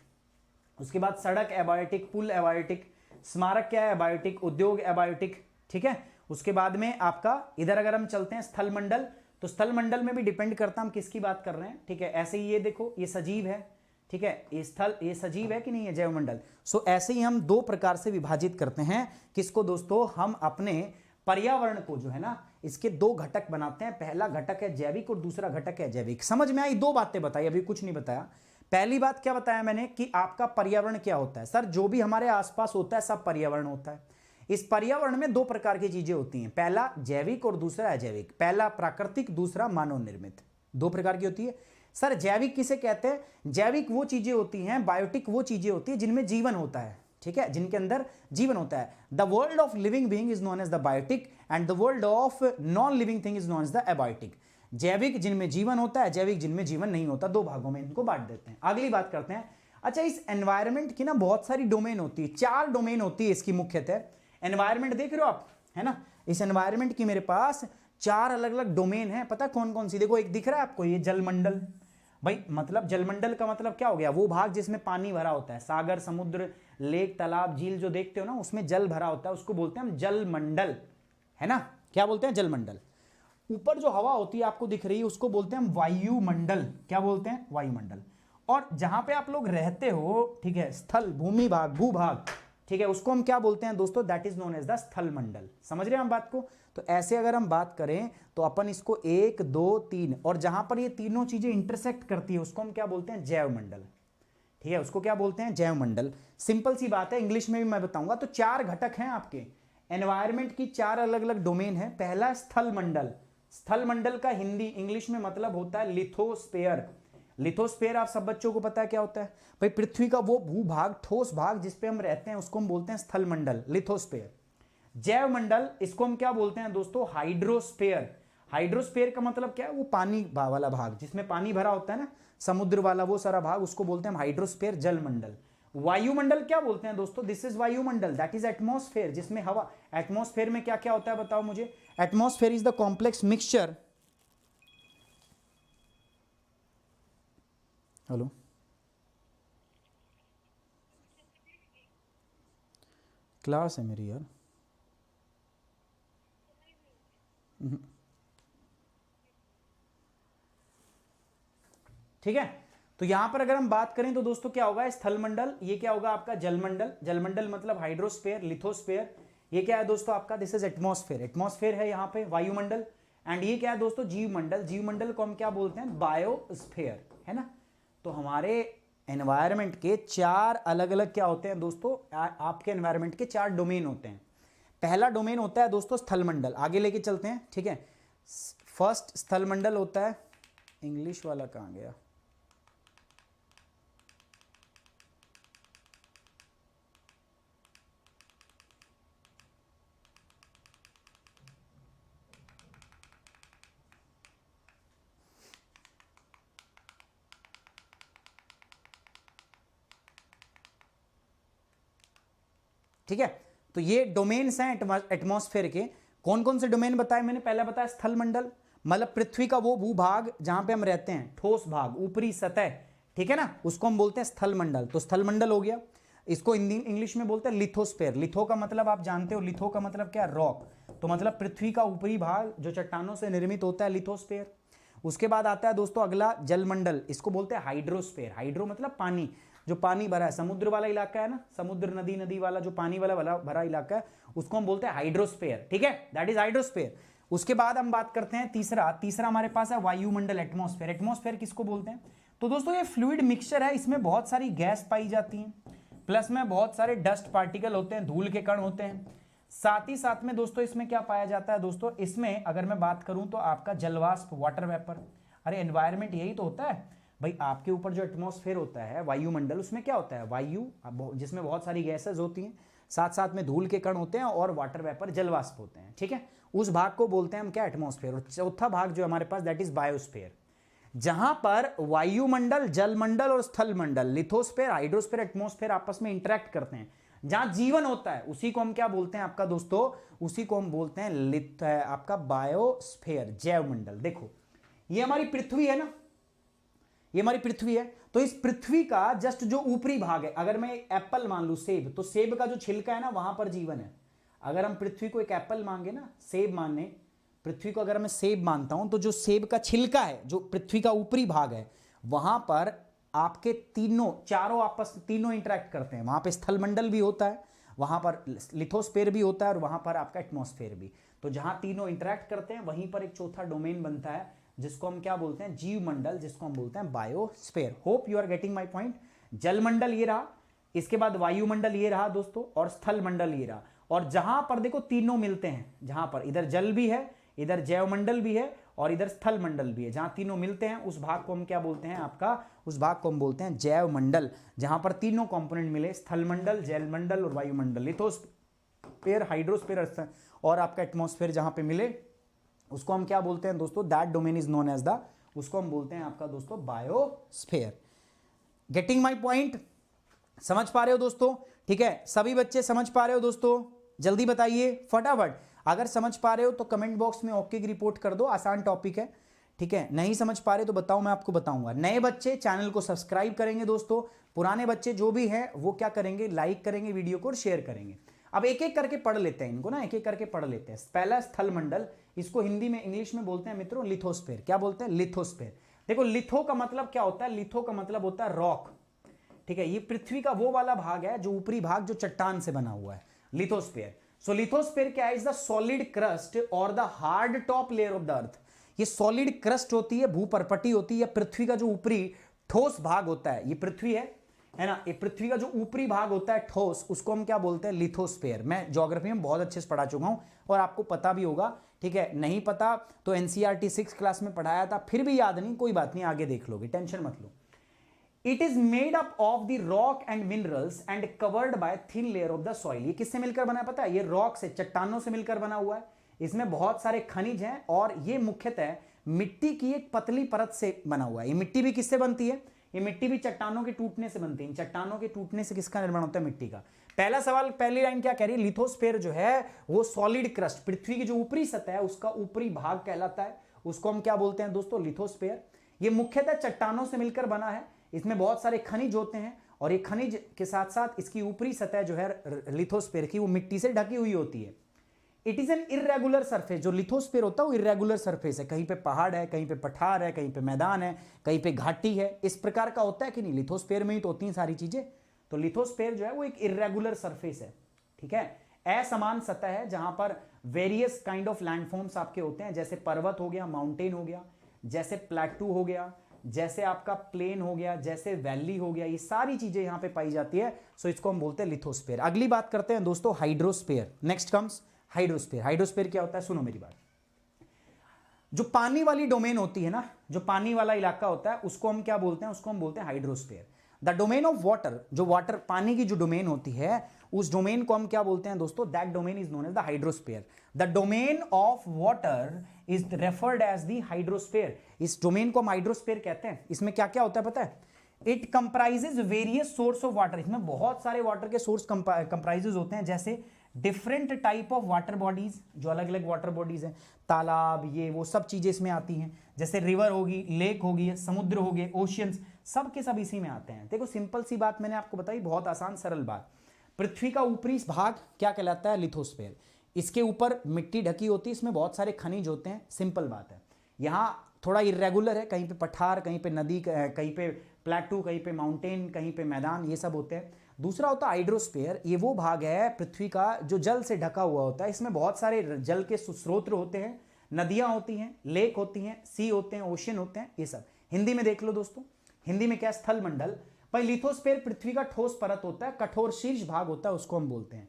उसके बाद सड़क एबायोटिक, पुल एबायोटिक, स्मारक क्या है? एबायोटिक, उद्योग एबायोटिक, ठीक है। उसके बाद में आपका इधर अगर हम चलते हैं स्थल मंडल, तो स्थल मंडल में भी डिपेंड करता है हम किसकी बात कर रहे हैं, ठीक है। ऐसे ही ये देखो, ये सजीव है, ठीक है, ये स्थल, ये सजीव है कि नहीं है? जैवमंडल। सो ऐसे ही हम दो प्रकार से विभाजित करते हैं किसको दोस्तों? हम अपने पर्यावरण को जो है ना, इसके दो घटक बनाते हैं। पहला घटक है जैविक और दूसरा घटक है अजैविक। समझ में आई? दो बातें बताई, अभी कुछ नहीं बताया। पहली बात क्या बताया मैंने कि आपका पर्यावरण क्या होता है? सर जो भी हमारे आसपास होता है सब पर्यावरण होता है। इस पर्यावरण में दो प्रकार की चीजें होती हैं, पहला जैविक और दूसरा अजैविक। पहला प्राकृतिक, दूसरा मानव निर्मित, दो प्रकार की होती है। सर जैविक किसे कहते हैं? जैविक वो चीजें होती हैं, बायोटिक वो चीजें होती है जिनमें जीवन होता है, ठीक है, जिनके अंदर जीवन होता है। The world of living being is known as the biotic and the world of non living thing is known as the abiotic. जैविक जिनमें जीवन होता है, जैविक जिनमें जीवन नहीं होता। दो भागों में इनको बांट देते हैं। अगली बात करते हैं। अच्छा, इस एनवायरमेंट की ना बहुत सारी डोमेन होती है, 4 डोमेन होती है इसकी मुख्यतः। एनवायरमेंट देख रहे हो आप, है ना। इस एनवायरमेंट की मेरे पास 4 अलग अलग डोमेन है। पता कौन कौन सी? देखो एक दिख रहा है आपको, ये जलमंडल। भाई मतलब जलमंडल का मतलब क्या हो गया? वो भाग जिसमें पानी भरा होता है, सागर, समुद्र, लेक, तालाब, झील जो देखते हो ना, उसमें जल भरा होता है, उसको बोलते हैं हम जलमंडल, है ना। क्या बोलते हैं? जलमंडल। ऊपर जो हवा होती है आपको दिख रही है, उसको बोलते हैं हम वायुमंडल। क्या बोलते हैं? वायुमंडल। और जहां पे आप लोग रहते हो, ठीक है, स्थल, भूमि भाग, भूभाग, ठीक है, उसको हम क्या बोलते हैं दोस्तों? That is known as the स्थल मंडल। समझ रहे हैं हम बात को? तो ऐसे अगर हम बात करें तो अपन इसको 1 2 3, और जहां पर ये तीनों चीजें इंटरसेक्ट करती है उसको हम क्या बोलते हैं? जैव मंडल, ठीक है, उसको क्या बोलते हैं? जैव मंडल। सिंपल सी बात है, इंग्लिश में भी मैं बताऊंगा। तो 4 घटक हैं आपके एनवायरमेंट की, 4 अलग अलग डोमेन है। पहला स्थल मंडल। स्थल मंडल का हिंदी इंग्लिश में मतलब होता है लिथोस्फेयर। लिथोस्फेयर आप सब बच्चों को पता है क्या होता है? भाई पृथ्वी का वो भूभाग, ठोस भाग जिस पे हम रहते हैं, उसको हम बोलते हैं स्थल मंडल, लिथोस्फेयर। जैव मंडल, इसको हम क्या बोलते हैं दोस्तों? हाइड्रोस्फेयर। हाइड्रोस्फेयर का मतलब क्या है? वो पानी वाला भाग जिसमें पानी भरा होता है ना, समुद्र वाला वो सारा भाग, उसको बोलते हैं हाइड्रोस्फेयर, जल मंडल। वायुमंडल क्या बोलते हैं दोस्तों? दिस इज वायुमंडल, दैट इज एटमॉस्फेयर, जिसमें हवा। एटमॉस्फेयर में क्या क्या होता है बताओ मुझे? Atmosphere is the complex mixture. Hello, class है मेरी यार। ठीक है, तो यहां पर अगर हम बात करें तो दोस्तों क्या होगा? स्थल मंडल, ये क्या होगा आपका? जलमंडल। जलमंडल मतलब हाइड्रोस्फेयर, लिथोस्फेयर। ये क्या है दोस्तों आपका? This is atmosphere. एटमॉस्फेयर है यहाँ पे वायुमंडल। एंड ये क्या है दोस्तों? जीवमंडल। जीवमंडल को हम क्या बोलते हैं? बायोस्फेयर, है ना। तो हमारे एनवायरमेंट के 4 अलग अलग क्या होते हैं दोस्तों? आपके एनवायरमेंट के 4 डोमेन होते हैं। पहला डोमेन होता है दोस्तों स्थल मंडल। आगे लेके चलते हैं, ठीक है। फर्स्ट स्थल मंडल होता है, इंग्लिश वाला कहाँ गया? ठीक है, तो ये डोमेन्स हैं एटमॉस्फेयर के। कौन कौन से डोमेन बताए मैंने? पहला बताया स्थल मंडल, मतलब पृथ्वी का वो भूभाग जहां पे हम रहते हैं, ठोस भाग, ऊपरी सतह, ठीक है ना, उसको हम बोलते हैं स्थल मंडल। तो स्थल मंडल हो गया। इसको इंग्लिश में बोलते हैं लिथोस्फेयर। लिथो का मतलब आप जानते हो, लिथो का मतलब क्या? रॉक। तो मतलब पृथ्वी का ऊपरी भाग जो चट्टानों से निर्मित होता है, लिथोस्फेयर। उसके बाद आता है दोस्तों अगला जलमंडल, इसको बोलते हैं हाइड्रोस्फेयर। हाइड्रो मतलब पानी, जो पानी भरा है, समुद्र वाला इलाका है ना, समुद्र नदी नदी वाला जो पानी वाला भरा इलाका है, उसको हम बोलते हैं हाइड्रोस्फेयर। ठीक है, दैट इज हाइड्रोस्फेयर। उसके बाद हम बात करते हैं तीसरा हमारे पास है वायुमंडल, एटमॉस्फेयर। एटमॉस्फेयर किसको बोलते हैं? तो दोस्तों ये फ्लूइड मिक्सचर है, इसमें बहुत सारी गैस पाई जाती है, प्लस में बहुत सारे डस्ट पार्टिकल होते हैं, धूल के कण होते हैं। साथ ही साथ में दोस्तों इसमें क्या पाया जाता है? दोस्तों इसमें अगर मैं बात करूं तो आपका जलवाष्प, वाटर वेपर। अरे एनवायरमेंट यही तो होता है भाई, आपके ऊपर जो एटमॉस्फेयर होता है, वायुमंडल, उसमें क्या होता है? वायु, जिसमें बहुत सारी गैसेस होती हैं, साथ साथ में धूल के कण होते हैं और वाटर वेपर, जलवाष्प होते हैं। ठीक है, उस भाग को बोलते हैं हम क्या? एटमॉस्फेयर। और चौथा भाग जो हमारे पास, दैट इज बायोस्फेयर, जहां पर वायुमंडल, जलमंडल और स्थल मंडल, लिथोस्फेयर, हाइड्रोस्फेयर, एटमॉस्फेयर आपस में इंटरेक्ट करते हैं, जहां जीवन होता है, उसी को हम क्या बोलते हैं आपका दोस्तों? उसी को हम बोलते हैं आपका बायोस्फेयर, जैव मंडल। देखो ये हमारी पृथ्वी है ना, ये हमारी पृथ्वी है, तो इस पृथ्वी का जस्ट जो ऊपरी भाग है, अगर मैं एक एप्पल मान लू, सेब, तो सेब का जो छिलका है ना, वहां पर जीवन है। अगर हम पृथ्वी को एक एप्पल मांगे ना, सेब माने, पृथ्वी को अगर मैं सेब मानता हूं, तो जो सेब का छिलका है, जो पृथ्वी का ऊपरी भाग है, वहां पर आपके तीनों इंटरेक्ट करते हैं। वहां पे स्थल मंडल भी होता है, वहां पर लिथोस्फेयर भी होता है, और वहां पर आपका एटमॉस्फेयर भी। तो जहां तीनों इंटरेक्ट करते हैं, वहीं पर एक चौथा डोमेन बनता है, जिसको हम क्या बोलते हैं? जीव मंडल, जिसको हम बोलते हैं biosphere. Hope you are getting my point. जलमंडल ये रहा, इसके बाद वायुमंडल ये रहा दोस्तों, और स्थल मंडल ये रहा। और जहां पर देखो तीनों मिलते हैं, जहां पर इधर जल भी है, इधर जैव मंडल भी है, और इधर स्थल मंडल भी है, जहां तीनों मिलते हैं, उस भाग को हम क्या बोलते हैं आपका? उस भाग को हम बोलते हैं जैव मंडल। जहां पर तीनों कंपोनेंट मिले, स्थल मंडल, जैव मंडल और वायुमंडल, लिथोस्फेयर, हाइड्रोस्फेयर और आपका एटमॉस्फेयर जहां पे मिले, उसको हम क्या बोलते हैं दोस्तों? That domain is known as the, उसको हम बोलते हैं आपका दोस्तों बायोस्फेयर। Getting my point? समझ पा रहे हो दोस्तों? ठीक है, सभी बच्चे समझ पा रहे हो दोस्तों? जल्दी बताइए फटाफट। अगर समझ पा रहे हो तो कमेंट बॉक्स में ओके की रिपोर्ट कर दो, आसान टॉपिक है। ठीक है, नहीं समझ पा रहे तो बताओ, मैं आपको बताऊंगा। नए बच्चे चैनल को सब्सक्राइब करेंगे दोस्तों, पुराने बच्चे जो भी हैं वो क्या करेंगे? लाइक करेंगे वीडियो को और शेयर करेंगे। अब एक एक करके पढ़ लेते हैं इनको ना, एक एक करके पढ़ लेते हैं। पहला स्थल मंडल, इसको हिंदी में, इंग्लिश में बोलते हैं मित्रों लिथोस्फेयर। क्या बोलते हैं? लिथोस्फेयर। देखो लिथो का मतलब क्या होता है? लिथो का मतलब होता है रॉक। ठीक है, ये पृथ्वी का वो वाला भाग है जो ऊपरी भाग जो चट्टान से बना हुआ है, लिथोस्फेयर। सो लिथोस्फेयर क्या है? इज द सॉलिड क्रस्ट और the hard top layer of the अर्थ। ये सॉलिड क्रस्ट होती है, भूपरपटी होती है, पृथ्वी का जो ऊपरी ठोस भाग होता है, ये पृथ्वी है ना, ये पृथ्वी का जो ऊपरी भाग होता है ठोस, उसको हम क्या बोलते हैं? लिथोस्फेयर। मैं ज्योग्राफी में बहुत अच्छे से पढ़ा चुका हूं और आपको पता भी होगा। ठीक है, नहीं पता तो एनसीईआरटी 6 क्लास में पढ़ाया था, फिर भी याद नहीं, कोई बात नहीं, आगे देख लोगे, टेंशन मत लो। It is made up of the rock and minerals and covered by thin layer of the soil. ये किससे मिलकर बना है पता है? ये रॉक से, चट्टानों से मिलकर बना हुआ है। इसमें बहुत सारे खनिज हैं और ये मुख्यतः मिट्टी की एक पतली परत से बना हुआ है। ये मिट्टी भी किससे बनती है? ये मिट्टी भी चट्टानों के टूटने से बनती है। चट्टानों के टूटने से किसका निर्माण होता है? मिट्टी का। पहला सवाल, पहली लाइन क्या कह रही है? लिथोस्फेयर जो है वो सॉलिड क्रस्ट, पृथ्वी की जो ऊपरी सतह है उसका ऊपरी भाग कहलाता है, उसको हम क्या बोलते हैं दोस्तों? लिथोस्फेयर। ये मुख्यतः चट्टानों से मिलकर बना है, इसमें बहुत सारे खनिज होते हैं और ये खनिज के साथ साथ इसकी ऊपरी सतह जो है लिथोस्फेयर की, वो मिट्टी से ढकी हुई होती है। It is an irregular surface. जो लिथोस्फेयर होता है वो इरेगुलर सरफेस है, कहीं पे पहाड़ है, कहीं पे पठार है, कहीं पे मैदान है, कहीं पे घाटी है, इस प्रकार का होता है कि नहीं? लिथोस्फेयर में ही तो होती हैं सारी चीजें। तो लिथोस्फेयर जो है वो एक इरेगुलर सरफेस है। ठीक है, असमान सतह है जहां पर वेरियस काइंड ऑफ लैंडफॉर्म्स आपके होते हैं, जैसे पर्वत हो गया, माउंटेन हो गया, जैसे प्लेटू हो गया, जैसे आपका प्लेन हो गया, जैसे वैली हो गया, ये सारी चीजें यहां पे पाई जाती है। सो इसको हम बोलते हैं लिथोस्फेयर। अगली बात करते हैं दोस्तों hydrosphere. Next comes hydrosphere. Hydrosphere क्या होता है? सुनो मेरी बात। जो पानी वाली डोमेन होती है ना, जो पानी वाला इलाका होता है, उसको हम क्या बोलते हैं? उसको हम बोलते हैं hydrosphere. The domain of water, जो वाटर पानी की जो डोमेन होती है, उस डोमेन को हम क्या बोलते हैं दोस्तों? That domain is known as the hydrosphere. The domain of water is referred as the hydrosphere. इस डोमेन को हम हाइड्रोस्फेयर कहते हैं। इसमें क्या क्या होता है पता है? It comprises various source of water, इसमें बहुत सारे वाटर के सोर्स कंप्राइजेज होते हैं, जैसे different type of water bodies, जो अलग अलग वाटर बॉडीज हैं, तालाब, ये वो सब चीजें इसमें आती हैं, जैसे रिवर होगी, लेक होगी, समुद्र हो गए, ओशियंस, सब के सब इसी में आते हैं। देखो सिंपल सी बात मैंने आपको बताई, बहुत आसान सरल बात। पृथ्वी का ऊपरी भाग क्या कहलाता है? लिथोस्फीयर। इसके ऊपर मिट्टी ढकी होती है, इसमें बहुत सारे खनिज होते हैं, सिंपल बात है। यहाँ थोड़ा इरेगुलर है, कहीं पे पठार, कहीं पे नदी, कहीं पे प्लेटू, कहीं पे माउंटेन, कहीं पे मैदान, ये सब होते हैं। दूसरा होता है हाइड्रोस्फीयर, ये वो भाग है पृथ्वी का जो जल से ढका हुआ होता है, इसमें बहुत सारे जल के स्रोत होते हैं, नदियां होती हैं, लेक होती हैं, सी होते हैं, ओशियन होते हैं, ये सब। हिंदी में देख लो दोस्तों, हिंदी में क्या? स्थल मंडल। पर लिथोस्फीयर पृथ्वी का ठोस परत होता है, कठोर शीर्ष भाग होता है, उसको हम बोलते हैं।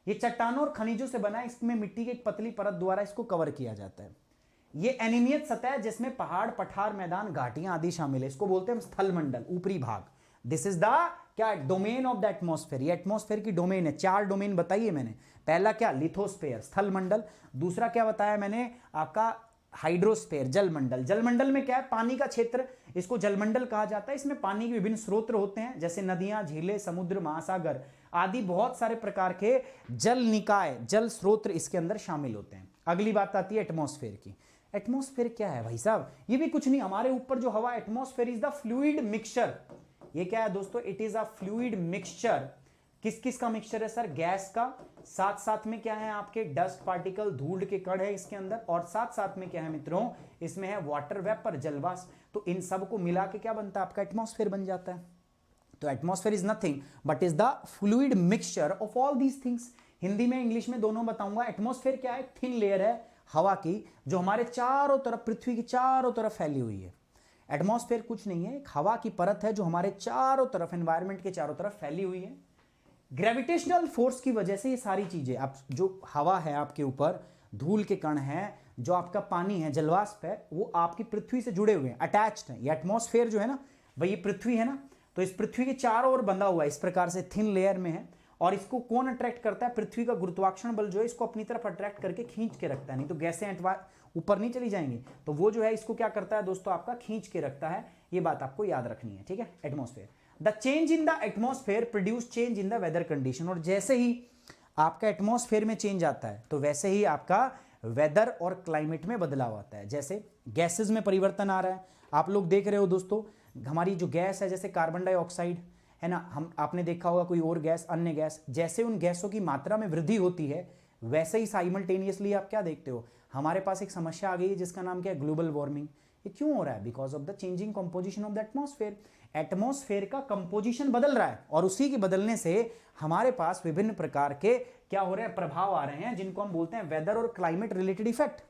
ये चट्टानों और खनिजों से बना है, इसमें मिट्टी की एक पतली परत द्वारा इसको कवर किया जाता है। ये अनियमित सतह है जिसमें पहाड़, पठार, मैदान, घाटियां आदि शामिल है, इसको बोलते हैं स्थल मंडल, ऊपरी भाग। दिस इज द क्या? Domain of the atmosphere. ये एटमॉस्फेयर की डोमेन है। 4 डोमेन बताइए मैंने। पहला क्या? लिथोस्फीयर, स्थल मंडल। दूसरा क्या बताया मैंने आपका? हाइड्रोस्फीयर, जलमंडल। जलमंडल में क्या है? पानी का क्षेत्र, इसको जलमंडल कहा जाता है। इसमें पानी के विभिन्न स्रोत होते हैं, जैसे नदियां, झीलें, समुद्र, महासागर आदि बहुत सारे प्रकार के जल निकाय, जल स्रोत इसके अंदर शामिल होते हैं। अगली बात आती है एटमॉस्फेयर की। एटमॉस्फेयर क्या है भाई साहब? ये भी कुछ नहीं, हमारे ऊपर जो हवा, atmosphere is the fluid mixture. ये क्या है दोस्तों? It is a fluid mixture. किस किस का मिक्सचर है सर? गैस का, साथ साथ में क्या है आपके? डस्ट पार्टिकल, धूल के कण है इसके अंदर, और साथ साथ में क्या है मित्रों? इसमें है वाटर वेपर, जलवाष्प। तो इन सब को मिला के क्या बनता है? आपका एटमॉस्फेयर बन जाता है। तो atmosphere is nothing but is the fluid mixture of all these things. Hindi में, इंग्लिश में दोनों बताऊंगा। एटमॉस्फेयर क्या है? थिन लेयर है हवा की, जो हमारे चारों तरफ, पृथ्वी की चारों तरफ फैली हुई है। एटमॉस्फेयर कुछ नहीं है, एक हवा की परत है जो हमारे चारों तरफ, एनवायरमेंट के चारों तरफ फैली हुई है। ग्रेविटेशनल फोर्स की वजह से ये सारी चीजें, आप जो हवा है आपके ऊपर, धूल के कण हैं, जो आपका पानी है, जलवाष्प है, वो आपकी पृथ्वी से जुड़े हुए हैं, अटैच्ड हैं। ये एटमॉस्फेयर जो है ना भाई, ये पृथ्वी है ना, तो इस पृथ्वी के चारों ओर बंधा हुआ है, इस प्रकार से थिन लेयर में है। और इसको कौन अट्रैक्ट करता है? पृथ्वी का गुरुत्वाकर्षण बल जो है इसको अपनी तरफ अट्रैक्ट करके खींच के रखता है, नहीं तो गैसें ऊपर नहीं चली जाएंगी। तो वो जो है इसको क्या करता है दोस्तों? आपका खींच के रखता है। ये बात आपको याद रखनी है, ठीक है? Atmosphere, the change in the atmosphere produce change in the weather condition. और जैसे ही आपका एटमॉस्फेयर में चेंज आता है, तो वैसे ही आपका वेदर और क्लाइमेट में बदलाव आता है। जैसे गैसेज में परिवर्तन आ रहा है, आप लोग देख रहे हो दोस्तों, हमारी जो गैस है, जैसे कार्बन डाइऑक्साइड है ना, आपने देखा होगा कोई और गैस, अन्य गैस, जैसे उन गैसों की मात्रा में वृद्धि होती है, वैसे ही साइमल्टेनियसली आप क्या देखते हो? हमारे पास एक समस्या आ गई है जिसका नाम क्या है? Global warming. ये क्यों हो रहा है? Because of the changing composition of the atmosphere. Atmosphere का कंपोजिशन बदल रहा है, और उसी के बदलने से हमारे पास विभिन्न प्रकार के क्या हो रहे हैं? प्रभाव आ रहे हैं, जिनको हम बोलते हैं वेदर और क्लाइमेट रिलेटेड इफेक्ट।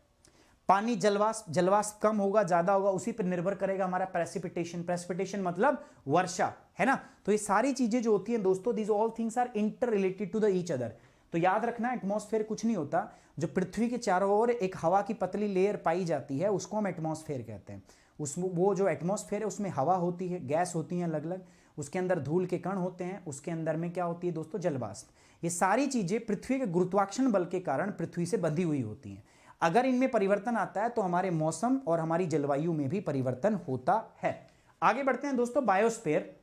पानी, जलवाष्प कम होगा, ज्यादा होगा, उसी पर निर्भर करेगा हमारा प्रेसिपिटेशन। प्रेसिपिटेशन मतलब वर्षा, है ना? तो ये सारी चीजें जो होती हैं दोस्तों, these all things are interrelated to the each other. तो याद रखना, एटमॉस्फेयर कुछ नहीं होता, जो पृथ्वी के चारों ओर एक हवा की पतली लेयर पाई जाती है, उसको हम एटमॉस्फेयर कहते हैं। उसमें वो जो एटमॉस्फेयर है, उसमें हवा होती है, गैस होती है अलग अलग, उसके अंदर धूल के कण होते हैं, उसके अंदर में क्या होती है दोस्तों? जलवाष्प। ये सारी चीजें पृथ्वी के गुरुत्वाकर्षण बल के कारण पृथ्वी से बंधी हुई होती हैं। अगर इनमें परिवर्तन आता है तो हमारे मौसम और हमारी जलवायु में भी परिवर्तन होता है। आगे बढ़ते हैं दोस्तों, बायोस्फीयर।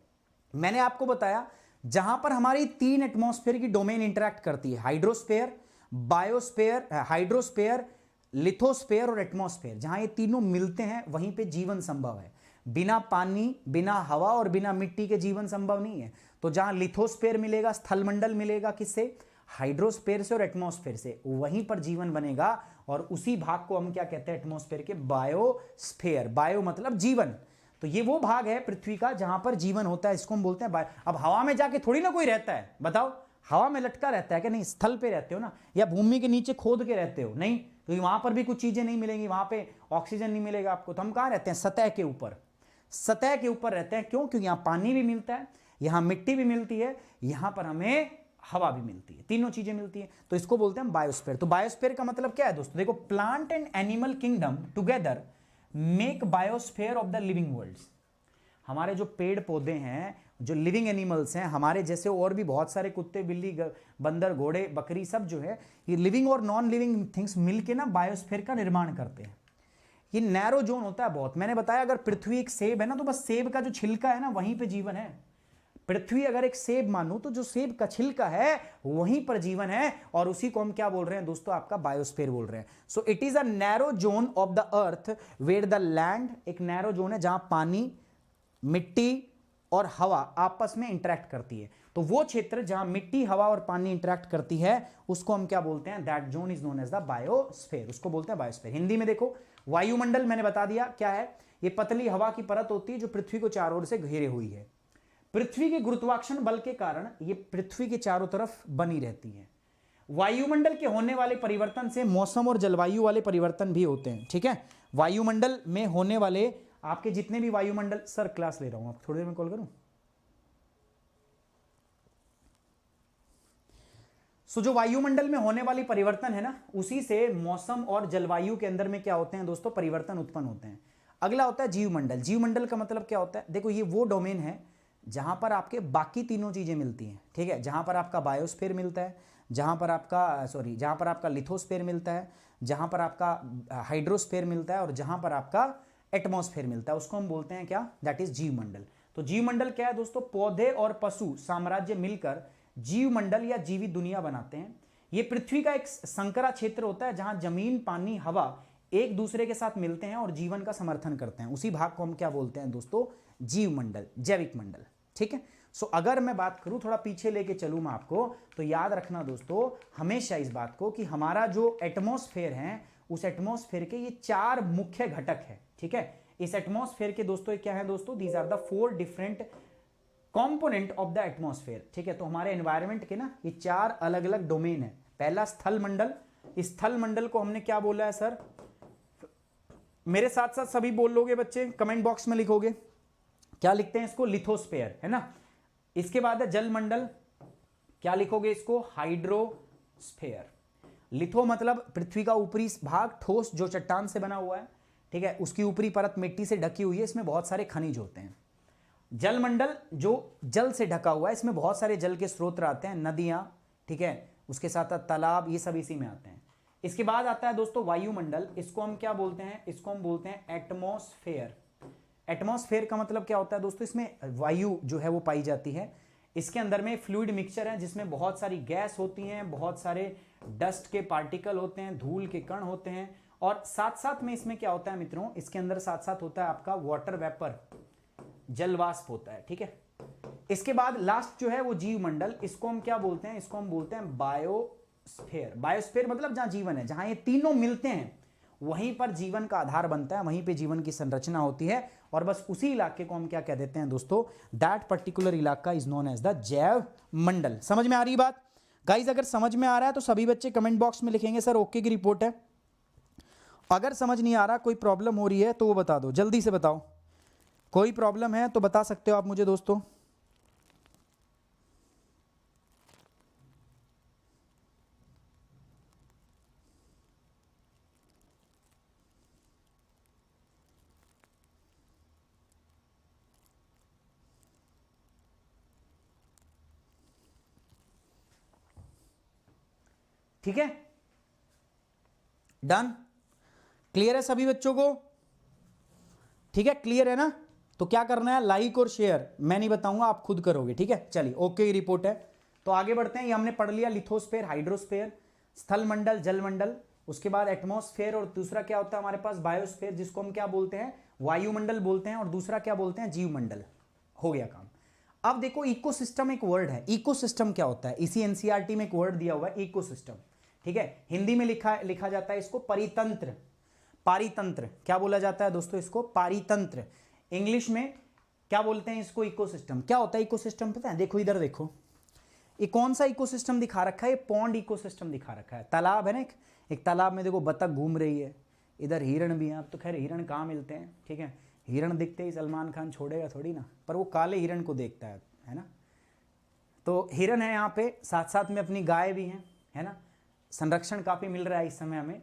मैंने आपको बताया जहां पर हमारी 3 एटमॉस्फेयर की डोमेन इंटरैक्ट करती है, हाइड्रोस्फीयर, बायोस्फीयर, हाइड्रोस्फीयर, लिथोस्फीयर और एटमॉस्फेयर, जहां ये तीनों मिलते हैं वहीं पे जीवन संभव है। बिना पानी, बिना हवा और बिना मिट्टी के जीवन संभव नहीं है। तो जहां लिथोस्फीयर मिलेगा, स्थलमंडल मिलेगा, किससे? हाइड्रोस्फीयर से और एटमॉस्फेयर से, वहीं पर जीवन बनेगा। और उसी भाग को हम क्या कहते हैं एटमॉस्फेयर के? बायोस्फीयर। बायो मतलब जीवन। तो ये वो भाग है पृथ्वी का जहां पर जीवन होता है, इसको हम बोलते हैं बायो। अब हवा में जाके थोड़ी ना कोई रहता है, बताओ, हवा में लटका रहता है कि नहीं? स्थल पे रहते हो ना, या भूमि के नीचे खोद के रहते हो? नहीं, क्योंकि वहां पर भी कुछ चीजें नहीं मिलेंगी, वहां पे ऑक्सीजन नहीं मिलेगा आपको। तो हम कहां रहते हैं? सतह के ऊपर। सतह के ऊपर रहते हैं, क्यों? क्योंकि यहां पानी भी मिलता है, यहां मिट्टी भी मिलती है, यहां पर हमें हवा भी मिलती है, तीनों चीजें मिलती हैं। तो इसको बोलते हैं बायोस्फीयर। तो बायोस्फीयर का मतलब क्या है दोस्तों? देखो, plant and animal kingdom together make biosphere of the living worlds. हमारे जो पेड़ पौधे हैं, जो लिविंग एनिमल्स हैं, हमारे जैसे और भी बहुत सारे कुत्ते, बिल्ली, बंदर, घोड़े, बकरी, सब जो है ये लिविंग और नॉन लिविंग थिंग्स मिलके ना बायोस्फीयर का निर्माण करते हैं। ये नैरो जोन होता है बहुत। मैंने बताया अगर पृथ्वी एक सेब है ना, तो बस सेब का जो छिलका है ना वहीं पे जीवन है। पृथ्वी अगर एक सेब मानो तो जो सेब का छिलका है वहीं पर जीवन है, और उसी को हम क्या बोल रहे हैं दोस्तों, आपका बायोस्फीयर बोल रहे हैं। So it is a narrow zone of the earth where the land, एक नैरो जोन है जहां पानी, मिट्टी और हवा आपस में इंटरेक्ट करती है। तो वो क्षेत्र जहां मिट्टी, हवा और पानी इंटरेक्ट करती है उसको हम क्या बोलते हैं, that zone is known as the biosphere, उसको बोलते हैं बायोस्फीयर। हिंदी में देखो, वायुमंडल मैंने बता दिया क्या है, ये पतली हवा की परत होती है जो पृथ्वी को चारों ओर से घेरे हुई है। पृथ्वी के गुरुत्वाकर्षण बल के कारण ये पृथ्वी के चारों तरफ बनी रहती है। वायुमंडल के होने वाले परिवर्तन से मौसम और जलवायु वाले परिवर्तन भी होते हैं, ठीक है। वायुमंडल में होने वाले आपके जितने भी वायुमंडल, सर क्लास ले रहा हूं, आप थोड़ी देर में कॉल करूं। सो जो वायुमंडल में होने वाली परिवर्तन है ना, उसी से मौसम और जलवायु के अंदर में क्या होते हैं दोस्तों, परिवर्तन उत्पन्न होते हैं। अगला होता है जीवमंडल। जीवमंडल का मतलब क्या होता है, देखो ये वो डोमेन है जहां पर आपके बाकी तीनों चीजें मिलती हैं, ठीक है। जहां पर आपका बायोस्फीयर मिलता है, जहां पर आपका लिथोस्फीयर मिलता है, जहां पर आपका हाइड्रोस्फीयर मिलता है, और जहां पर आपका एटमॉस्फेयर मिलता है, उसको हम बोलते हैं क्या, दैट इज जीवमंडल। तो जीवमंडल क्या है दोस्तों, पौधे और पशु साम्राज्य मिलकर जीवमंडल या जीवित दुनिया बनाते हैं। ये पृथ्वी का एक संकरा क्षेत्र होता है जहां जमीन, पानी, हवा एक दूसरे के साथ मिलते हैं और जीवन का समर्थन करते हैं। उसी भाग को हम क्या बोलते हैं दोस्तों, जीवमंडल, जैविक मंडल, ठीक है। सो अगर मैं बात करूं, थोड़ा पीछे लेके चलूं मैं आपको, तो याद रखना दोस्तों हमेशा इस बात को कि हमारा जो एटमॉस्फेयर है, उस एटमॉस्फेयर के ये 4 मुख्य घटक है, ठीक है। इस एटमॉस्फेयर के दोस्तों क्या है दोस्तों, these are the 4 different component of the atmosphere, ठीक है। तो हमारे एनवायरनमेंट के ना ये 4 अलग अलग डोमेन है। पहला स्थल मंडल, इस स्थल मंडल को हमने क्या बोला है सर, मेरे साथ साथ सभी बोल लोगे बच्चे, कमेंट बॉक्स में लिखोगे, क्या लिखते हैं इसको, लिथोस्फेयर, है ना। इसके बाद है जल मंडल, क्या लिखोगे इसको, हाइड्रोस्फेयर। लिथो मतलब पृथ्वी का ऊपरी भाग, ठोस जो चट्टान से बना हुआ है, ठीक है, उसकी ऊपरी परत मिट्टी से ढकी हुई है, इसमें बहुत सारे खनिज होते हैं। जल मंडल जो जल से ढका हुआ है, इसमें बहुत सारे जल के स्रोत आते हैं, नदियां, ठीक है, उसके साथ तालाब, ये सब इसी में आते हैं। इसके बाद आता है दोस्तों वायुमंडल, इसको हम क्या बोलते हैं, इसको हम बोलते हैं एटमॉस्फेयर। एटमॉस्फेयर का मतलब क्या होता है दोस्तों, इसमें वायु जो है वो पाई जाती है। इसके अंदर में फ्लूइड मिक्सचर है जिसमें बहुत सारी गैस होती हैं, बहुत सारे डस्ट के पार्टिकल होते हैं, धूल के कण होते हैं, और साथ साथ में इसमें क्या होता है मित्रों, इसके अंदर साथ साथ होता है आपका वाटर वेपर, जलवाष्प होता है, ठीक है। इसके बाद लास्ट जो है वो जीवमंडल, इसको हम क्या बोलते हैं, इसको हम बोलते हैं बायोस्फीयर। बायोस्फीयर मतलब जहां जीवन है, जहां ये तीनों मिलते हैं वहीं पर जीवन का आधार बनता है, वहीं पे जीवन की संरचना होती है, और बस उसी इलाके को हम क्या कह देते हैं दोस्तों, दैट पर्टिकुलर इलाका इज नोन एज द जैव मंडल। समझ में आ रही बात गाइज? अगर समझ में आ रहा है तो सभी बच्चे कमेंट बॉक्स में लिखेंगे सर ओके की रिपोर्ट है। अगर समझ नहीं आ रहा, कोई प्रॉब्लम हो रही है तो वो बता दो, जल्दी से बताओ। कोई प्रॉब्लम है तो बता सकते हो आप मुझे दोस्तों। ठीक है, डन, क्लियर है सभी बच्चों को? ठीक है, क्लियर है ना? तो क्या करना है, लाइक और शेयर, मैं नहीं बताऊंगा, आप खुद करोगे, ठीक है। चलिए ओके की रिपोर्ट है, तो आगे बढ़ते हैं। ये हमने पढ़ लिया लिथोस्फेयर, हाइड्रोस्फेयर, स्थल मंडल, जल मंडल, उसके बाद एटमॉस्फेयर, और दूसरा क्या होता है हमारे पास बायोस्फेयर, जिसको हम क्या बोलते हैं, वायुमंडल बोलते हैं, और दूसरा क्या बोलते हैं, जीवमंडल। हो गया काम। अब देखो इकोसिस्टम एक वर्ड है। इकोसिस्टम क्या होता है, इसी एनसीईआरटी में एक वर्ड दिया हुआ है इकोसिस्टम, ठीक है। हिंदी में लिखा जाता है इसको परितंत्र। पारितंत्र क्या बोला जाता है दोस्तों, इसको पारितंत्र। इंग्लिश में क्या बोलते हैं इसको, इकोसिस्टम। क्या होता है इकोसिस्टम पता है? देखो इधर देखो, ये कौन सा इकोसिस्टम दिखा रखा है, ये पॉन्ड इकोसिस्टम दिखा रखा है। तालाब है ना, एक तालाब में देखो बतख घूम रही है, इधर हिरण भी है। अब तो खैर हिरण कहाँ मिलते हैं, ठीक है, हिरण दिखते ही सलमान खान छोड़ेगा थोड़ी ना, पर वो काले हिरण को देखता है ना। तो हिरण है यहाँ पे, साथ साथ में अपनी गाय भी है ना, संरक्षण काफी मिल रहा है इस समय हमें,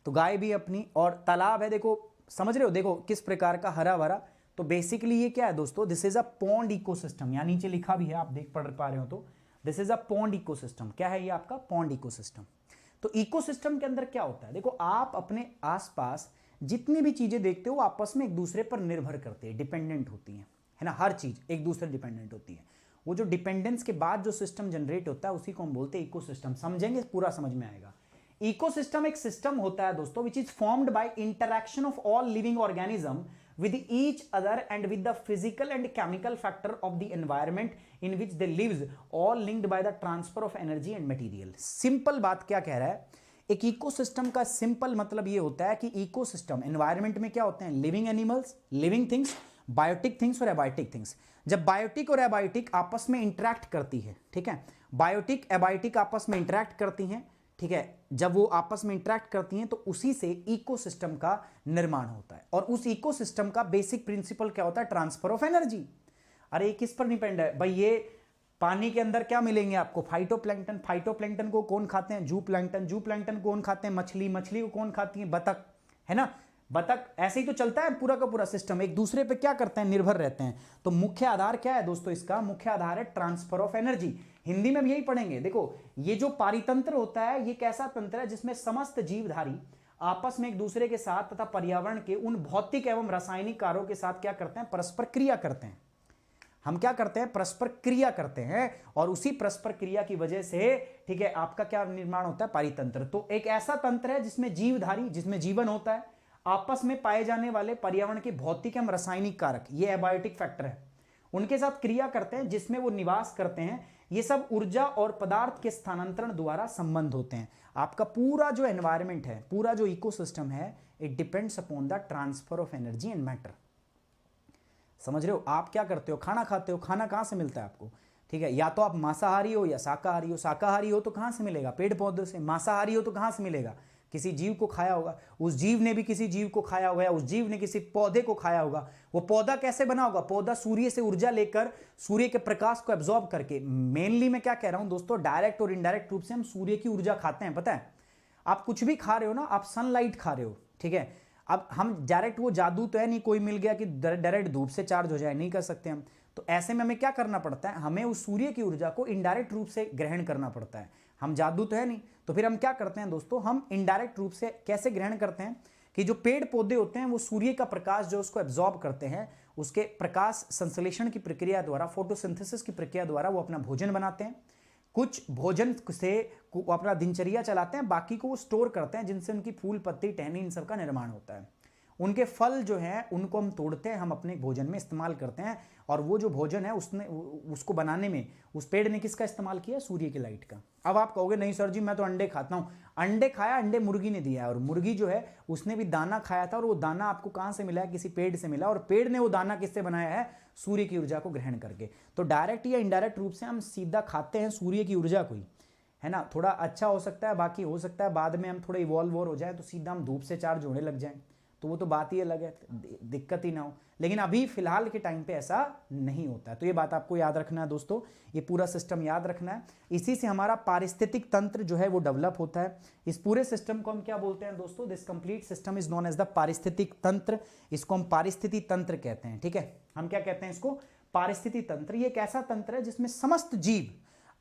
तो गाय भी अपनी, और तालाब है, देखो समझ रहे हो, देखो किस प्रकार का हरा भरा। तो बेसिकली ये क्या है दोस्तों, this is a pond ecosystem, यहाँ नीचे लिखा भी है, आप देख पढ़ पा रहे हो तो, this is a pond ecosystem. क्या है ये आपका पॉन्ड इकोसिस्टम। तो इकोसिस्टम के अंदर क्या होता है, देखो आप अपने आसपास जितनी भी चीजें देखते हो आपस में एक दूसरे पर निर्भर करती है, डिपेंडेंट होती है ना, हर चीज एक दूसरे डिपेंडेंट होती है। वो जो डिपेंडेंस के बाद जो सिस्टम जनरेट होता है उसी को हम बोलते हैं इकोसिस्टम। समझेंगे, पूरा समझ में आएगा। इकोसिस्टम एक सिस्टम होता है दोस्तों which is formed by interaction of all living organism with each other and with the physical and chemical factor of the environment in which they lives, all linked by the transfer of energy and material। Simple बात क्या कह रहा है, एक इकोसिस्टम का सिंपल मतलब ये होता है कि इकोसिस्टम एनवायरमेंट में क्या होते हैं, living animals, living things, biotic things और एबायोटिक थिंग्स। जब बायोटिक और एबायोटिक आपस में इंटरैक्ट करती है, ठीक है, बायोटिक एबायोटिक आपस में इंटरैक्ट करती हैं, ठीक है, जब वो आपस में इंटरैक्ट करती हैं तो उसी से इकोसिस्टम का निर्माण होता है। और उस इकोसिस्टम का बेसिक प्रिंसिपल क्या होता है, ट्रांसफर ऑफ एनर्जी। अरे ये किस पर डिपेंड है भाई, ये पानी के अंदर क्या मिलेंगे आपको, फाइटोप्लैंक्टन, फाइटोप्लैंक्टन को कौन खाते हैं, जू प्लैंक्टन, जू प्लैंक्टन कौन खाते हैं, मछली, मछली को कौन खाती है, बतख, है ना, बतख। ऐसे ही तो चलता है पूरा का पूरा सिस्टम, एक दूसरे पे क्या करते हैं, निर्भर रहते हैं। तो मुख्य आधार क्या है दोस्तों, इसका मुख्य आधार है ट्रांसफर ऑफ एनर्जी। हिंदी में भी यही पढ़ेंगे। देखो ये जो पारितंत्र होता है ये कैसा तंत्र है जिसमें समस्त जीवधारी आपस में एक दूसरे के साथ तथा पर्यावरण के उन भौतिक एवं रासायनिक कार्यों के साथ क्या करते हैं, परस्पर क्रिया करते हैं। हम क्या करते हैं, परस्पर क्रिया करते हैं, और उसी परस्पर क्रिया की वजह से, ठीक है, आपका क्या निर्माण होता है, पारितंत्र। तो एक ऐसा तंत्र है जिसमें जीवधारी, जिसमें जीवन होता है, आपस में पाए जाने वाले पर्यावरण के भौतिक एवं रासायनिक कारक, ये एबायोटिक फैक्टर है, उनके साथ क्रिया करते हैं, जिसमें वो निवास करते हैं। ये सब ऊर्जा और पदार्थ के स्थानांतरण द्वारा संबंध होते हैं। आपका पूरा जो एनवायरनमेंट है, पूरा जो इकोसिस्टम है, it depends upon the transfer of energy and matter. समझ रहे हो, आप क्या करते हो, खाना खाते हो, खाना कहां से मिलता है आपको, ठीक है, या तो आप मांसाहारी हो या शाकाहारी हो। शाकाहारी हो तो कहां से मिलेगा, पेड़ पौधों से। मांसाहारी हो तो कहां से मिलेगा, किसी जीव को खाया होगा, उस जीव ने भी किसी जीव को खाया होगा, या उस जीव ने किसी पौधे को खाया होगा। वो पौधा कैसे बना होगा, पौधा सूर्य से ऊर्जा लेकर, सूर्य के प्रकाश को एब्जॉर्ब करके। मेनली मैं क्या कह रहा हूं दोस्तों, डायरेक्ट और इनडायरेक्ट रूप से हम सूर्य की ऊर्जा खाते हैं। पता है, आप कुछ भी खा रहे हो ना, आप सनलाइट खा रहे हो, ठीक है। अब हम डायरेक्ट, वो जादू तो है नहीं कोई मिल गया कि डायरेक्ट धूप से चार्ज हो जाए, नहीं कर सकते हम। तो ऐसे में हमें क्या करना पड़ता है, हमें उस सूर्य की ऊर्जा को इनडायरेक्ट रूप से ग्रहण करना पड़ता है। हम जादू तो है नहीं, तो फिर हम क्या करते हैं दोस्तों, हम इनडायरेक्ट रूप से कैसे ग्रहण करते हैं कि जो पेड़ पौधे होते हैं वो सूर्य का प्रकाश जो उसको एब्जॉर्ब करते हैं, उसके प्रकाश संश्लेषण की प्रक्रिया द्वारा, फोटोसिंथेसिस की प्रक्रिया द्वारा वो अपना भोजन बनाते हैं। कुछ भोजन से अपना दिनचर्या चलाते हैं, बाकी को वो स्टोर करते हैं, जिनसे उनकी फूल पत्ती टहनी इन सब का निर्माण होता है। उनके फल जो हैं उनको हम तोड़ते हैं, हम अपने भोजन में इस्तेमाल करते हैं। और वो जो भोजन है उसने, उसको बनाने में उस पेड़ ने किसका इस्तेमाल किया, सूर्य की लाइट का। अब आप कहोगे नहीं सर जी मैं तो अंडे खाता हूं। अंडे खाया, अंडे मुर्गी ने दिया है, और मुर्गी जो है उसने भी दाना खाया था, और वो दाना आपको कहां से मिला है, किसी पेड़ से मिला, और पेड़ ने वो दाना किससे बनाया है, सूर्य की ऊर्जा को ग्रहण करके। तो डायरेक्ट या इनडायरेक्ट रूप से हम सीधा खाते हैं सूर्य की ऊर्जा को ही, है ना। थोड़ा अच्छा हो सकता है, बाकी हो सकता है बाद में हम थोड़ा इवॉल्व और हो जाए तो सीधा हम धूप से चार्ज होने लग जाए, तो वो तो बात ही अलग है, दिक्कत ही ना हो। लेकिन अभी फिलहाल के टाइम पे ऐसा नहीं होता है। तो ये बात आपको याद रखना है दोस्तों, ये पूरा सिस्टम याद रखना है। इसी से हमारा पारिस्थितिक तंत्र जो है वो डेवलप होता है। इस पूरे सिस्टम को हम क्या बोलते हैं दोस्तों, this complete system is known as the पारिस्थितिक तंत्र। इसको हम पारिस्थिति तंत्र कहते हैं, ठीक है। हम क्या कहते हैं इसको, पारिस्थिति तंत्र। ये एक ऐसा तंत्र है जिसमें समस्त जीव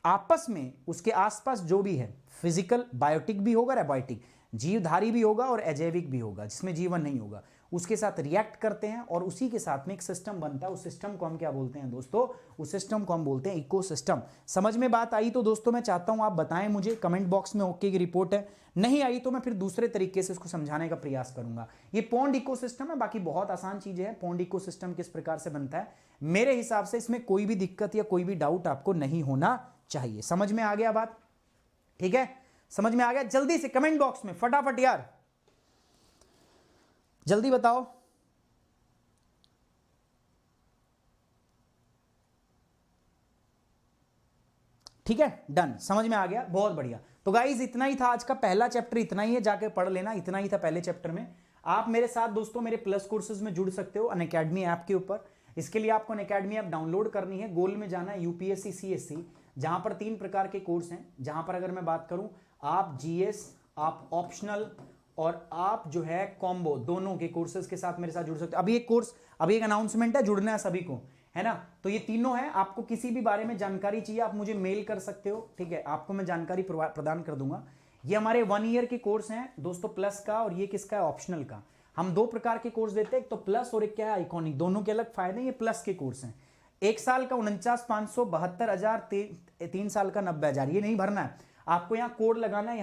आपस में, उसके आसपास जो भी है, फिजिकल, बायोटिक भी होगा, एबायोटिक, जीवधारी भी होगा और अजैविक भी होगा, जिसमें जीवन नहीं होगा, उसके साथ रिएक्ट करते हैं, और उसी के साथ में एक सिस्टम बनता है। उस सिस्टम को हम क्या बोलते हैं दोस्तों, उस सिस्टम को हम बोलते हैं इकोसिस्टम। समझ में बात आई तो दोस्तों मैं चाहता हूं आप बताएं मुझे कमेंट बॉक्स में ओके की रिपोर्ट है, नहीं आई तो मैं फिर दूसरे तरीके से इसको समझाने का प्रयास करूंगा। ये पॉन्ड इकोसिस्टम है, बाकी बहुत आसान चीजें हैं। पॉन्ड इकोसिस्टम किस प्रकार से बनता है, मेरे हिसाब से इसमें कोई भी दिक्कत या कोई भी डाउट आपको नहीं होना चाहिए। समझ में आ गया बात, ठीक है, समझ में आ गया। जल्दी से कमेंट बॉक्स में फटाफट यार जल्दी बताओ। ठीक है, डन, समझ में आ गया, बहुत बढ़िया। तो गाइज इतना ही था आज का पहला चैप्टर, इतना ही है, जाके पढ़ लेना, इतना ही था पहले चैप्टर में। आप मेरे साथ दोस्तों मेरे प्लस कोर्सेज में जुड़ सकते हो अनअकैडमी ऐप के ऊपर। इसके लिए आपको अनअकैडमी ऐप डाउनलोड करनी है, गोल में जाना है यूपीएससी सीएससी, जहां पर 3 प्रकार के कोर्स हैं। जहां पर अगर मैं बात करूं, आप जीएस, आप ऑप्शनल, और आप जो है कॉम्बो, दोनों के कोर्सेज के साथ मेरे साथ जुड़ सकते हो। अभी एक कोर्स, अभी एक अनाउंसमेंट है, जुड़ना है सभी को, है ना। तो ये तीनों है, आपको किसी भी बारे में जानकारी चाहिए आप मुझे मेल कर सकते हो, ठीक है, आपको मैं जानकारी प्रदान कर दूंगा। ये हमारे 1 ईयर के कोर्स हैं दोस्तों, प्लस का, और ये किसका है, ऑप्शनल का। हम दो प्रकार के कोर्स देते हैं, एक तो प्लस और एक क्या है आइकॉनिक, दोनों के अलग फायदे। ये प्लस के कोर्स हैं, 1 साल का 49,500, 72,000, 3 साल का 90,000। ये नहीं भरना है आपको, यहाँ कोड लगाना है।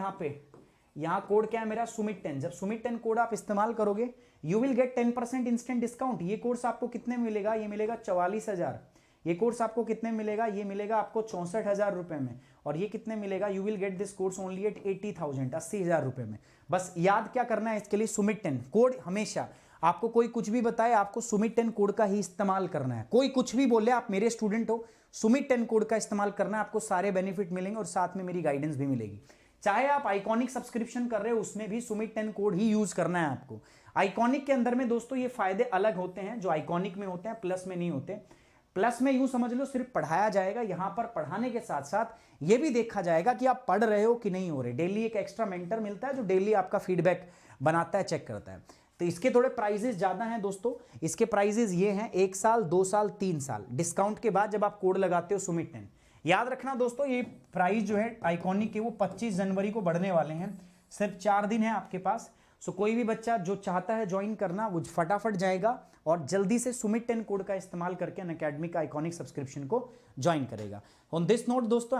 यहाँ कोड क्या है मेरा, सुमित 10। जब सुमित 10 कोड आप इस्तेमाल करोगे you will get 10% instant discount. ये कोर्स आपको कितने में मिलेगा, ये मिलेगा 44,000। ये कोर्स आपको कितने मिलेगा, ये मिलेगा आपको 64,000 रुपए में। और ये कितने मिलेगा, you will get this course only at 80,000, 80,000 रुपए में। बस याद क्या करना है इसके लिए, सुमित 10 कोड। हमेशा आपको कोई कुछ भी बताए, आपको सुमित 10 कोड का ही इस्तेमाल करना है। कोई कुछ भी बोले, आप मेरे स्टूडेंट हो, सुमित 10 कोड का इस्तेमाल करना है, आपको सारे बेनिफिट मिलेंगे और साथ में मेरी गाइडेंस भी मिलेगी। चाहे आप आइकॉनिक सब्सक्रिप्शन कर रहे हो, उसमें भी सुमित 10 कोड ही यूज करना है आपको। आइकॉनिक के अंदर में दोस्तों ये फायदे अलग होते हैं, जो आइकॉनिक में होते हैं प्लस में नहीं होते। प्लस में यूं समझ लो सिर्फ पढ़ाया जाएगा, यहां पर पढ़ाने के साथ साथ ये भी देखा जाएगा कि आप पढ़ रहे हो कि नहीं हो रहे। डेली एक एक्स्ट्रा मेंटर मिलता है जो डेली आपका फीडबैक बनाता है, चेक करता है। तो इसके थोड़े प्राइजेस ज्यादा हैं दोस्तों। इसके प्राइजेस ये हैं 1 साल, 2 साल, 3 साल डिस्काउंट के बाद जब आप कोड लगाते हो सुमित 10। याद रखना दोस्तों, ये प्राइस जो है आइकॉनिक के वो 25 जनवरी को बढ़ने वाले हैं। सिर्फ 4 दिन है आपके पास। सो कोई भी बच्चा जो चाहता है ज्वाइन करना वो फटाफट जाएगा और जल्दी से सुमित 10 कोड का इस्तेमाल करके अनअकैडमी का आइकॉनिक सब्सक्रिप्शन को ज्वाइन करेगा। ऑन दिस नोट दोस्तों